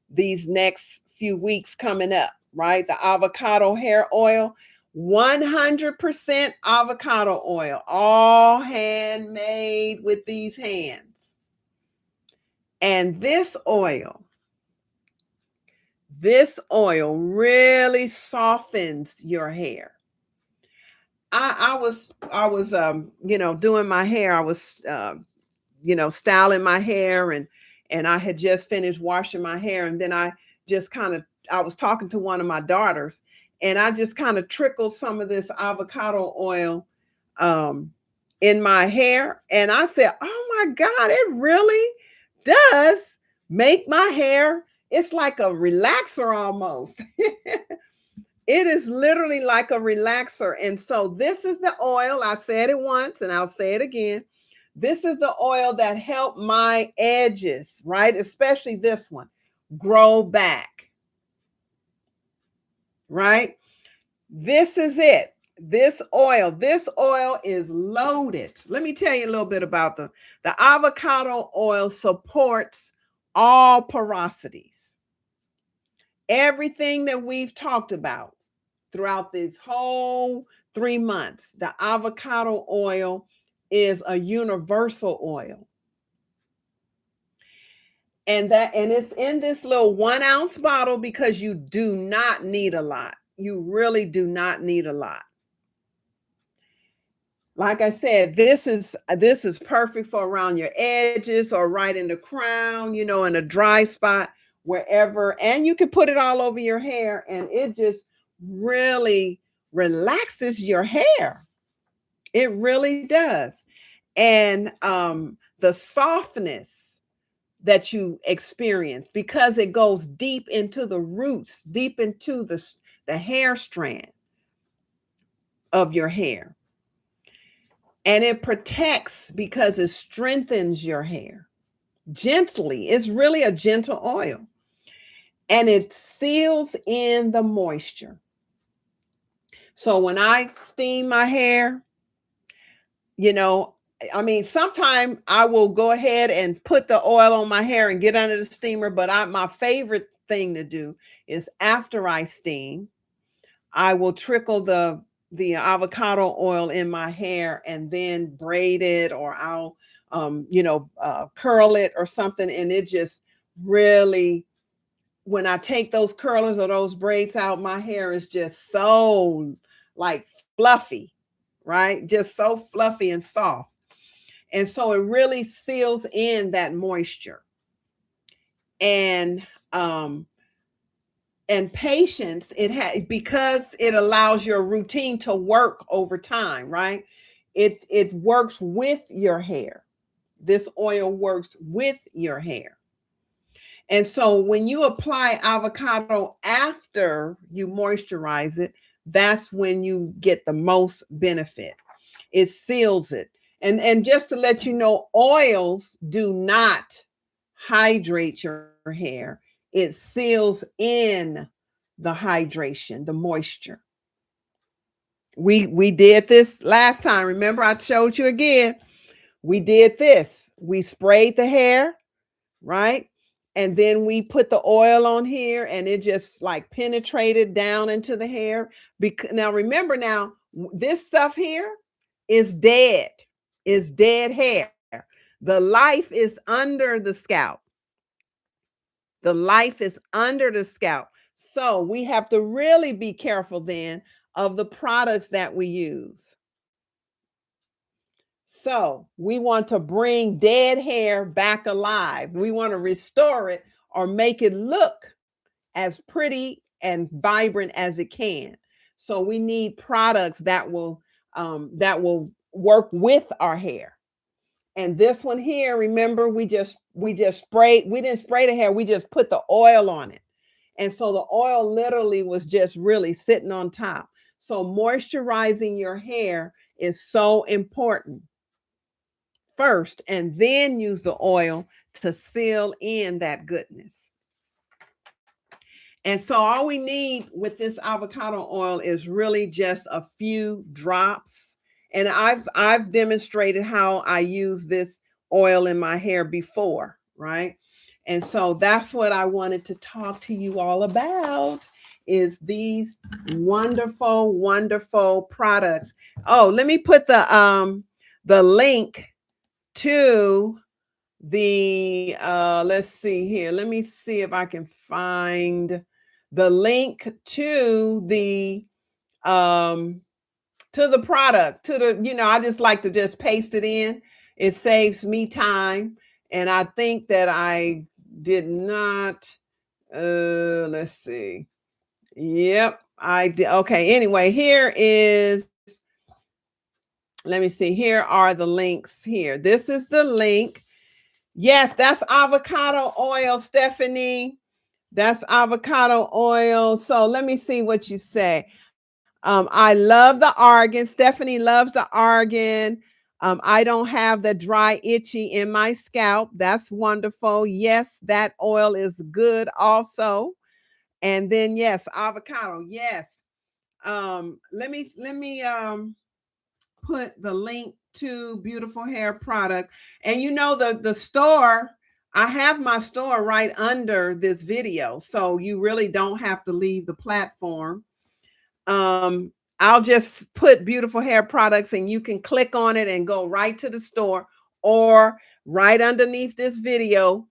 these next few weeks coming up, right? The avocado hair oil, 100% avocado oil, all handmade with these hands. And this oil really softens your hair. I was doing my hair. I was styling my hair, and I had just finished washing my hair, and then I was talking to one of my daughters, and I just kind of trickled some of this avocado oil um in my hair, and I said, "Oh my God, it really does make my hair, it's like a relaxer almost." It is literally like a relaxer. And so this is the oil. I said it once and I'll say it again. This is the oil that helped my edges, right? Especially this one, grow back, right? This is it. This oil is loaded. Let me tell you a little bit about the avocado oil supports all porosities. Everything that we've talked about throughout this whole 3 months, the avocado oil is a universal oil. And it's in this little 1 ounce bottle because you do not need a lot. You really do not need a lot. Like I said, this is perfect for around your edges or right in the crown, in a dry spot, wherever. And you can put it all over your hair, and it just really relaxes your hair. It really does. And the softness that you experience, because it goes deep into the roots, deep into the hair strand of your hair. And it protects because it strengthens your hair gently. It's really a gentle oil. And it seals in the moisture. So when I steam my hair, you know, I mean, sometimes I will go ahead and put the oil on my hair and get under the steamer, but my favorite thing to do is after I steam, I will trickle the avocado oil in my hair and then braid it, or I'll curl it or something, and it just really, when I take those curlers or those braids out, my hair is just so like fluffy, right? Just so fluffy and soft. And so it really seals in that moisture. And patience, it has, because it allows your routine to work over time, right? It works with your hair. This oil works with your hair. And so when you apply avocado after you moisturize it, that's when you get the most benefit. It seals it. And just to let you know, oils do not hydrate your hair. It seals in the hydration, the moisture. We did this last time. Remember, I showed you again. We did this. We sprayed the hair, right? And then we put the oil on here and it just like penetrated down into the hair. Now remember, now this stuff here is dead hair. The life is under the scalp. The life is under the scalp. So we have to really be careful then of the products that we use. So we want to bring dead hair back alive. We want to restore it or make it look as pretty and vibrant as it can. So we need products that will work with our hair. And this one here, remember, we just sprayed. We didn't spray the hair. We just put the oil on it. And so the oil literally was just really sitting on top. So moisturizing your hair is so important first, and then use the oil to seal in that goodness. And so all we need with this avocado oil is really just a few drops. And I've demonstrated how I use this oil in my hair before, right? And so that's what I wanted to talk to you all about, is these wonderful, wonderful products. Oh, let me put the link to the let's see here. Let me see if I can find the link to the product, to the, I just like to just paste it in. It saves me time. And I think that I did not let's see. Yep, I did. Okay, anyway, here is, let me see. Here are the links here. This is the link. Yes, that's avocado oil, Stephanie. That's avocado oil. So let me see what you say. I love the argan. Stephanie loves the argan. I don't have the dry, itchy in my scalp. That's wonderful. Yes, that oil is good also. And then yes, avocado. Yes. Let me put the link to Beautiful Hair product. And the store, I have my store right under this video, so you really don't have to leave the platform. I'll just put Beautiful Hair products and you can click on it and go right to the store, or right underneath this video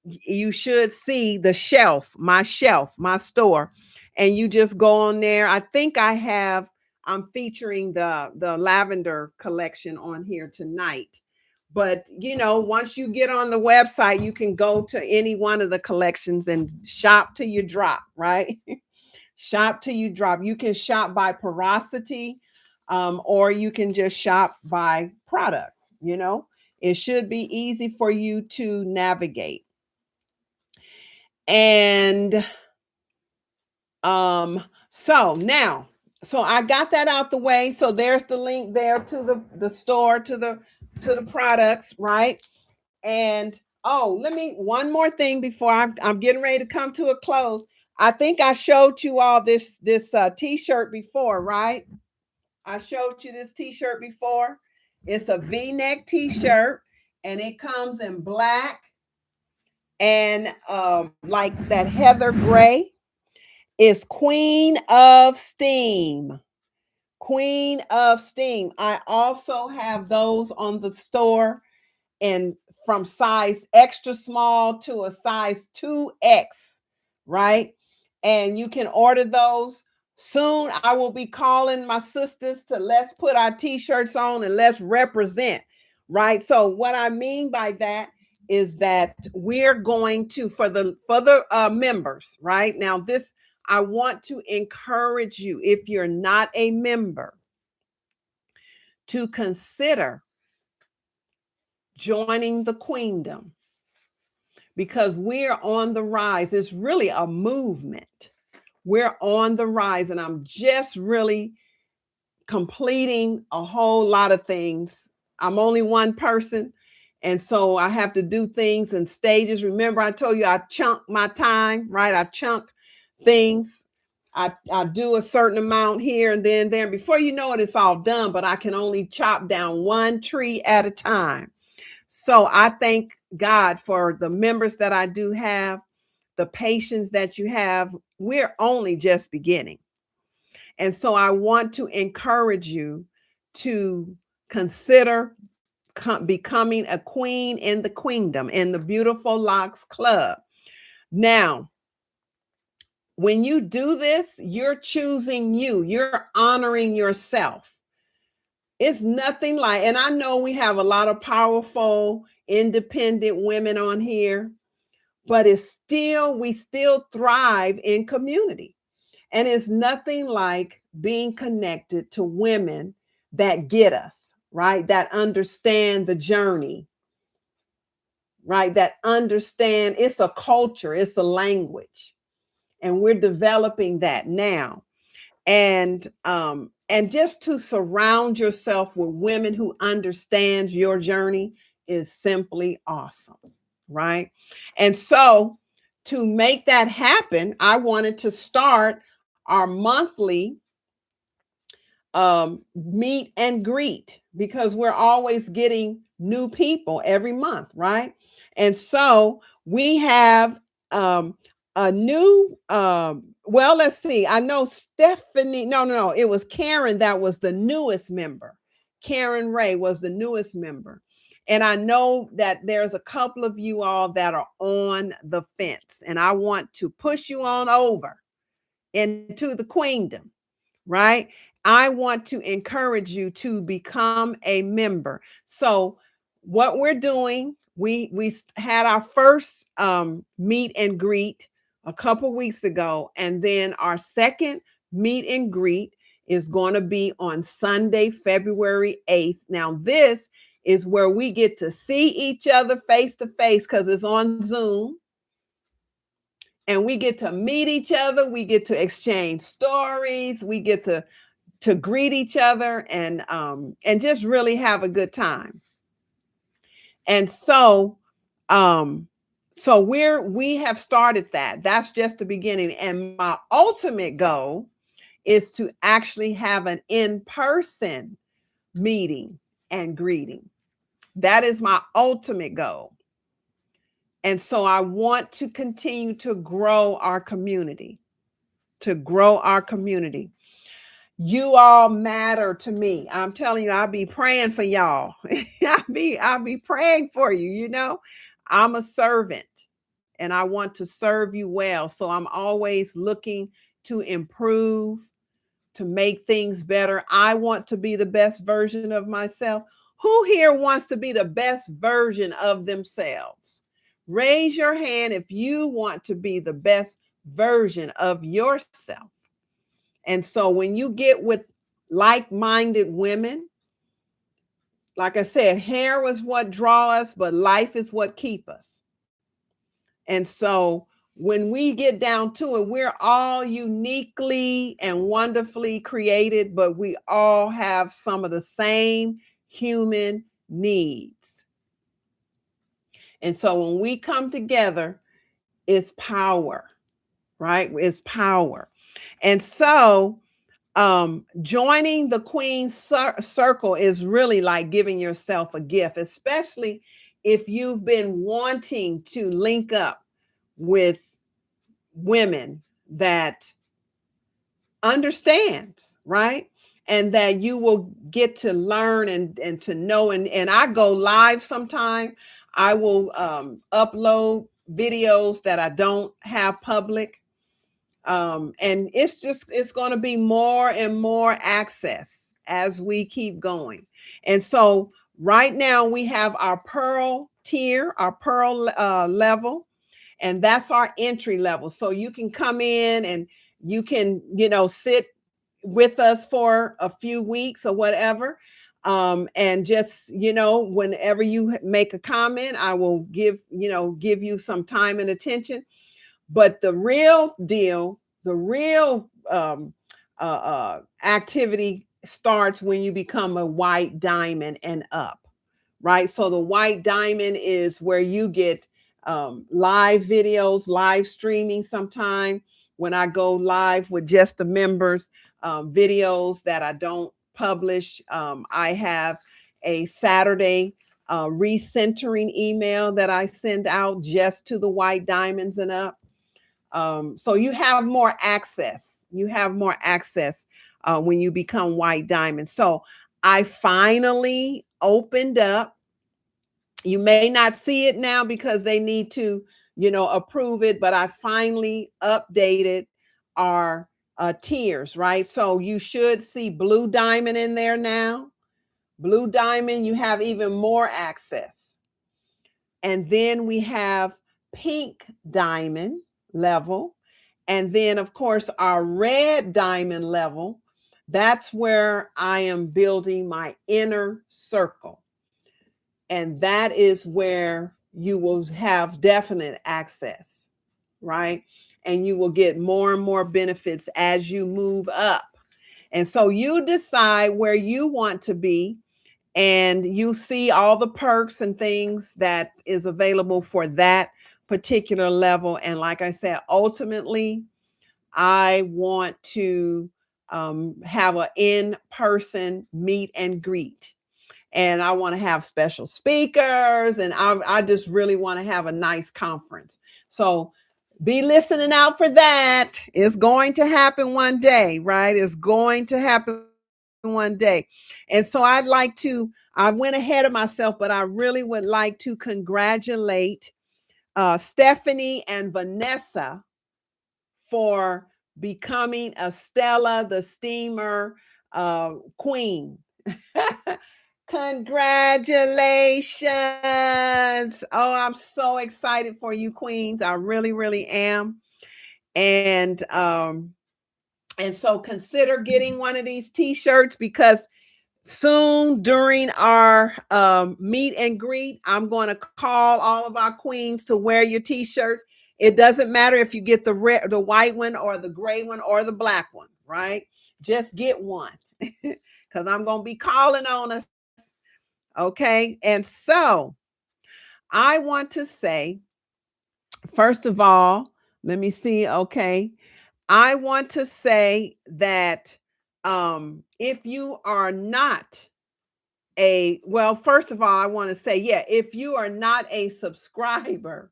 you should see the shelf, my store, and you just go on there. I think I'm featuring the lavender collection on here tonight. But once you get on the website, you can go to any one of the collections and shop till you drop, right? Shop till you drop. You can shop by porosity, or you can just shop by product. It should be easy for you to navigate. And so now So I got that out the way. So there's the link there to the store, to the products, right? And oh, let me one more thing before I'm getting ready to come to a close. I think I showed you all this t-shirt before, right? I showed you this t-shirt before. It's a V-neck t-shirt, and it comes in black and like that heather gray. Is Queen of Steam. Queen of Steam. I also have those on the store, and from size extra small to a size 2X, right? And you can order those. Soon I will be calling my sisters to let's put our t-shirts on and let's represent, right? So what I mean by that is that we're going to for the members, right? Now this I want to encourage you, if you're not a member, to consider joining the queendom, because we're on the rise. It's really a movement. We're on the rise, and I'm just really completing a whole lot of things. I'm only one person, and so I have to do things in stages. Remember, I told you I chunk my time, right? I chunk things. I do a certain amount here and then there. Before you know it, it's all done, but I can only chop down one tree at a time. So I thank God for the members that I do have, the patience that you have. We're only just beginning. And so I want to encourage you to consider becoming a queen in the queendom, in the Beautiful Locks Club. Now, when you do this, you're choosing you, you're honoring yourself. It's nothing like, and I know we have a lot of powerful, independent women on here, but we still thrive in community. And it's nothing like being connected to women that get us, right? That understand the journey, right? That understand it's a culture, it's a language. And we're developing that now. And just to surround yourself with women who understand your journey is simply awesome, right? And so to make that happen, I wanted to start our monthly meet and greet, because we're always getting new people every month, right? And so we have a new well, let's see. I know Stephanie, no, it was Karen that was the newest member. Karen Ray was the newest member. And I know that there's a couple of you all that are on the fence, and I want to push you on over into the queendom, right? I want to encourage you to become a member. So what we're doing, we had our first meet and greet a couple weeks ago, and then our second meet and greet is going to be on Sunday, February 8th. Now this is where we get to see each other face to face, because it's on Zoom, and we get to meet each other, we get to exchange stories, we get to greet each other, and just really have a good time. And so we have started that. That's just the beginning. And my ultimate goal is to actually have an in-person meeting and greeting. That is my ultimate goal. And so I want to continue to grow our community, to grow our community. You all matter to me. I'm telling you, I'll be praying for y'all. I'll be praying for you, you know. I'm a servant, and I want to serve you well. So I'm always looking to improve, to make things better. I want to be the best version of myself. Who here wants to be the best version of themselves? Raise your hand if you want to be the best version of yourself. And so when you get with like-minded women, like I said, hair is what draw us, but life is what keep us. And so when we get down to it, we're all uniquely and wonderfully created, but we all have some of the same human needs. And so when we come together, it's power, right? It's power. And so joining the Queen Circle is really like giving yourself a gift, especially if you've been wanting to link up with women that understands, right? And that you will get to learn and to know. And I go live sometime. I will upload videos that I don't have public. And it's going to be more and more access as we keep going. And so right now we have our pearl tier, our pearl level, and that's our entry level. So you can come in and you can, sit with us for a few weeks or whatever. And just, whenever you make a comment, I will give you some time and attention. But the real deal, the real activity starts when you become a white diamond and up, right? So the white diamond is where you get live videos, live streaming sometime when I go live with just the members, videos that I don't publish. I have a Saturday recentering email that I send out just to the white diamonds and up. So you have more access. You have more access when you become white diamond. So I finally opened up. You may not see it now because they need to, approve it, but I finally updated our tiers, right? So you should see blue diamond in there now. Blue diamond, you have even more access. And then we have pink diamond level. And then, of course, our red diamond level. That's where I am building my inner circle. And that is where you will have definite access, right? And you will get more and more benefits as you move up. And so you decide where you want to be, and you see all the perks and things that is available for that particular level. And like I said, ultimately, I want to have an in-person meet and greet. And I want to have special speakers, and I just really want to have a nice conference. So be listening out for that. It's going to happen one day, right? It's going to happen one day. And so I went ahead of myself, but I really would like to congratulate Stephanie and Vanessa for becoming a Stella the Steamer queen. Congratulations. Oh, I'm so excited for you, queens. I really, really am. And so consider getting one of these t-shirts, because soon during our meet and greet, I'm going to call all of our queens to wear your t-shirts. It doesn't matter if you get the white one or the gray one or the black one, right? Just get one, because I'm going to be calling on us. Okay. And so I want to say, first of all, let me see. Okay. I want to say that if you are not first of all, I want to say, if you are not a subscriber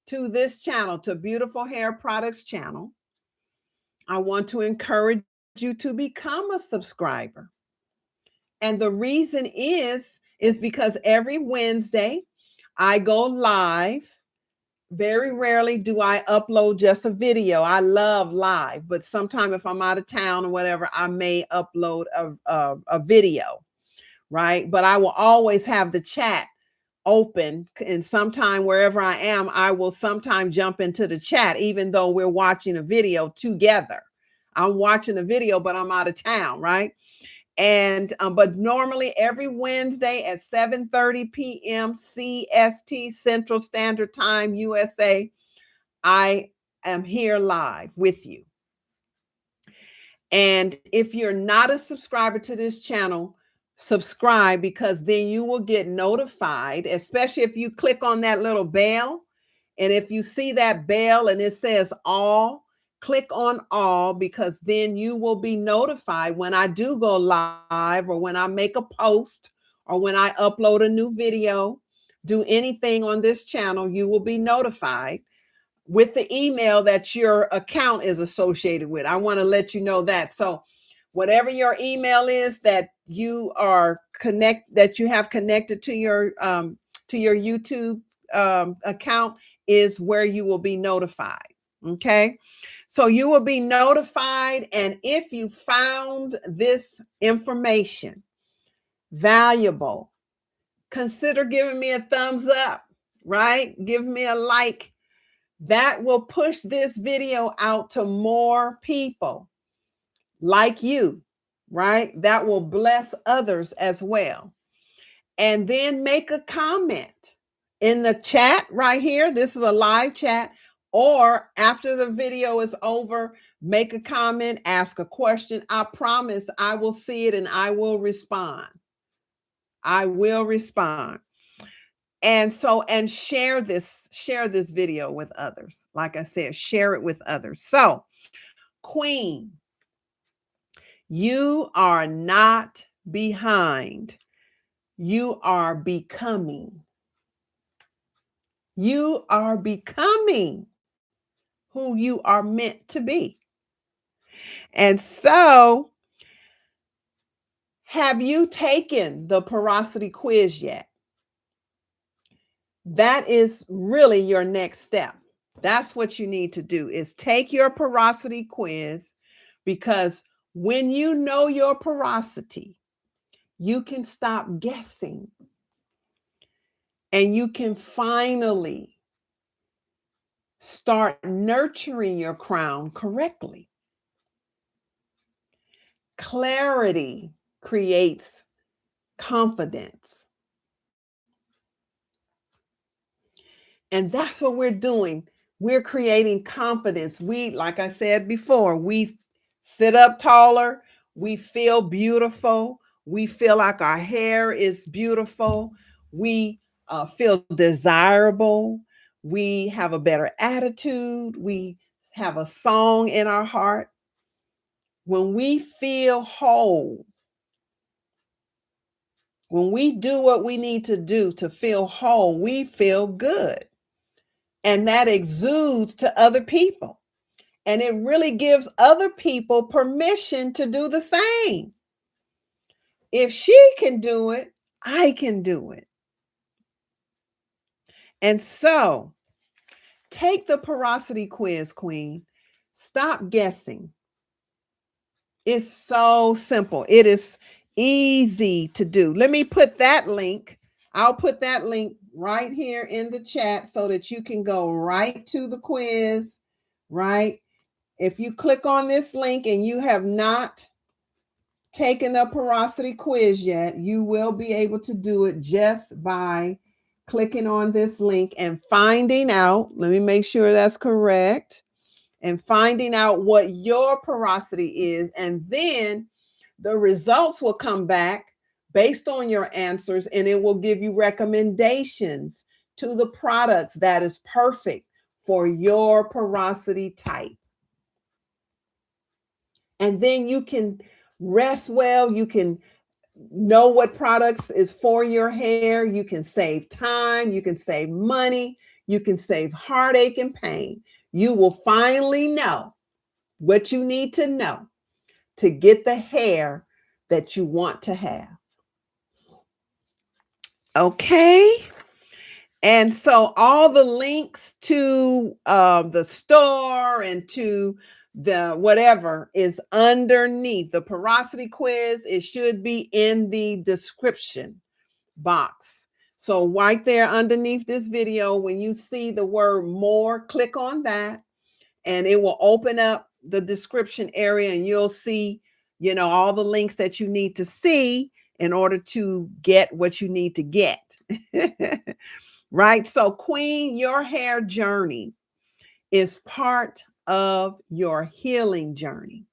to this channel, to Beautiful Hair Products channel, I want to encourage you to become a subscriber. And the reason is because every Wednesday I go live. Very rarely do I upload just a video. I love live, but sometime if I'm out of town or whatever, I may upload a video, right? But I will always have the chat open, and sometime wherever I am, I will sometime jump into the chat, even though we're watching a video together. I'm watching a video, but I'm out of town, right? And but normally every Wednesday at 7:30 p.m. CST, Central Standard Time, USA, I am here live with you. And if you're not a subscriber to this channel, subscribe, because then you will get notified, especially if you click on that little bell. And if you see that bell and it says all, click on all, because then you will be notified when I do go live, or when I make a post, or when I upload a new video, do anything on this channel, you will be notified with the email that your account is associated with. I want to let you know that. So whatever your email is that you are that you have connected to your YouTube account is where you will be notified. Okay. So you will be notified. And if you found this information valuable, consider giving me a thumbs up, right? Give me a like. That will push this video out to more people like you, right? That will bless others as well. And then make a comment in the chat right here. This is a live chat. Or after the video is over, make a comment, ask a question. I promise I will see it and I will respond. I will respond. And so, and share this video with others. Like I said, share it with others. So, Queen, you are not behind. You are becoming. You are becoming who you are meant to be. And so, have you taken the porosity quiz yet? That is really your next step. That's what you need to do, is take your porosity quiz, because when you know your porosity, you can stop guessing and you can finally start nurturing your crown correctly. Clarity creates confidence. And that's what we're doing. We're creating confidence. We, like I said before, we sit up taller. We feel beautiful. We feel like our hair is beautiful. We feel desirable. We have a better attitude. We have a song in our heart. When we feel whole, when we do what we need to do to feel whole, we feel good. And that exudes to other people. And it really gives other people permission to do the same. If she can do it, I can do it. And so, take the porosity quiz, Queen. Stop guessing. It's so simple. It is easy to do. Let me put that link. I'll put that link right here in the chat so that you can go right to the quiz, right? If you click on this link and you have not taken the porosity quiz yet, you will be able to do it just by clicking on this link and finding out. Let me make sure that's correct. And finding out what your porosity is. And then the results will come back based on your answers, and it will give you recommendations to the products that is perfect for your porosity type. And then you can rest well. You can know what products is for your hair. You can save time. You can save money. You can save heartache and pain. You will finally know what you need to know to get the hair that you want to have. Okay. And so all the links to the store and to the whatever is underneath the porosity quiz. It should be in the description box. So right there underneath this video, when you see the word more, click on that and it will open up the description area and you'll see, you know, all the links that you need to see in order to get what you need to get. Right? So Queen, your hair journey is part of your healing journey.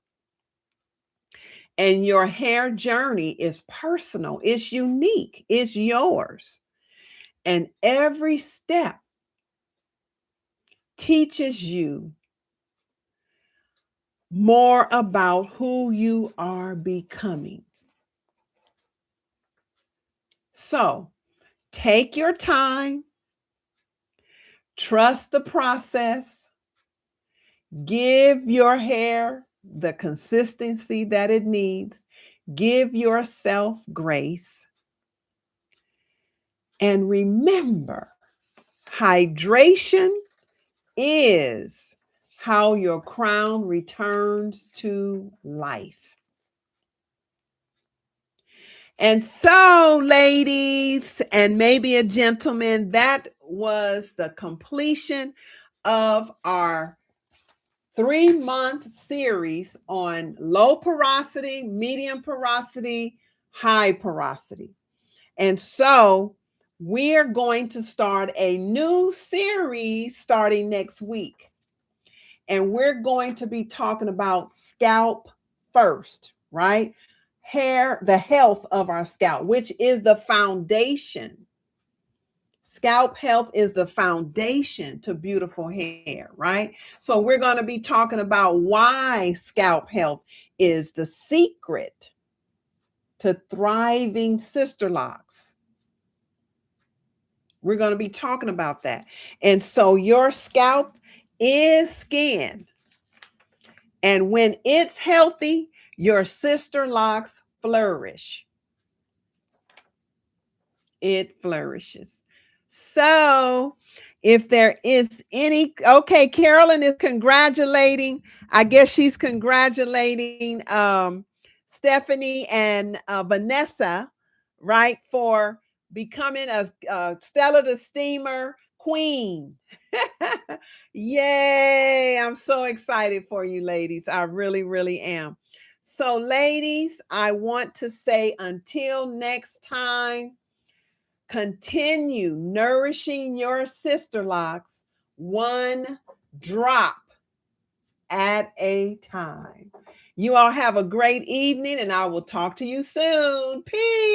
And your hair journey is personal, it's unique, it's yours. And every step teaches you more about who you are becoming. So take your time, trust the process, give your hair the consistency that it needs, give yourself grace, and remember, hydration is how your crown returns to life. And so, ladies, and maybe a gentleman, that was the completion of our 3-month series on low porosity, medium porosity, high porosity. And so we're going to start a new series starting next week. And we're going to be talking about scalp first, right? Hair, the health of our scalp, which is the foundation. Scalp health is the foundation to beautiful hair, right? So we're going to be talking about why scalp health is the secret to thriving sister locks. We're going to be talking about that. And so your scalp is skin. And when it's healthy, your sister locks flourish. It flourishes. So if there is any, okay, Carolyn is congratulating. I guess she's congratulating Stephanie and Vanessa, right, for becoming a Stella the Steamer queen. Yay! I'm so excited for you, ladies. I really, really am. So, ladies, I want to say until next time, continue nourishing your sister locks one drop at a time. You all have a great evening, and I will talk to you soon. Peace.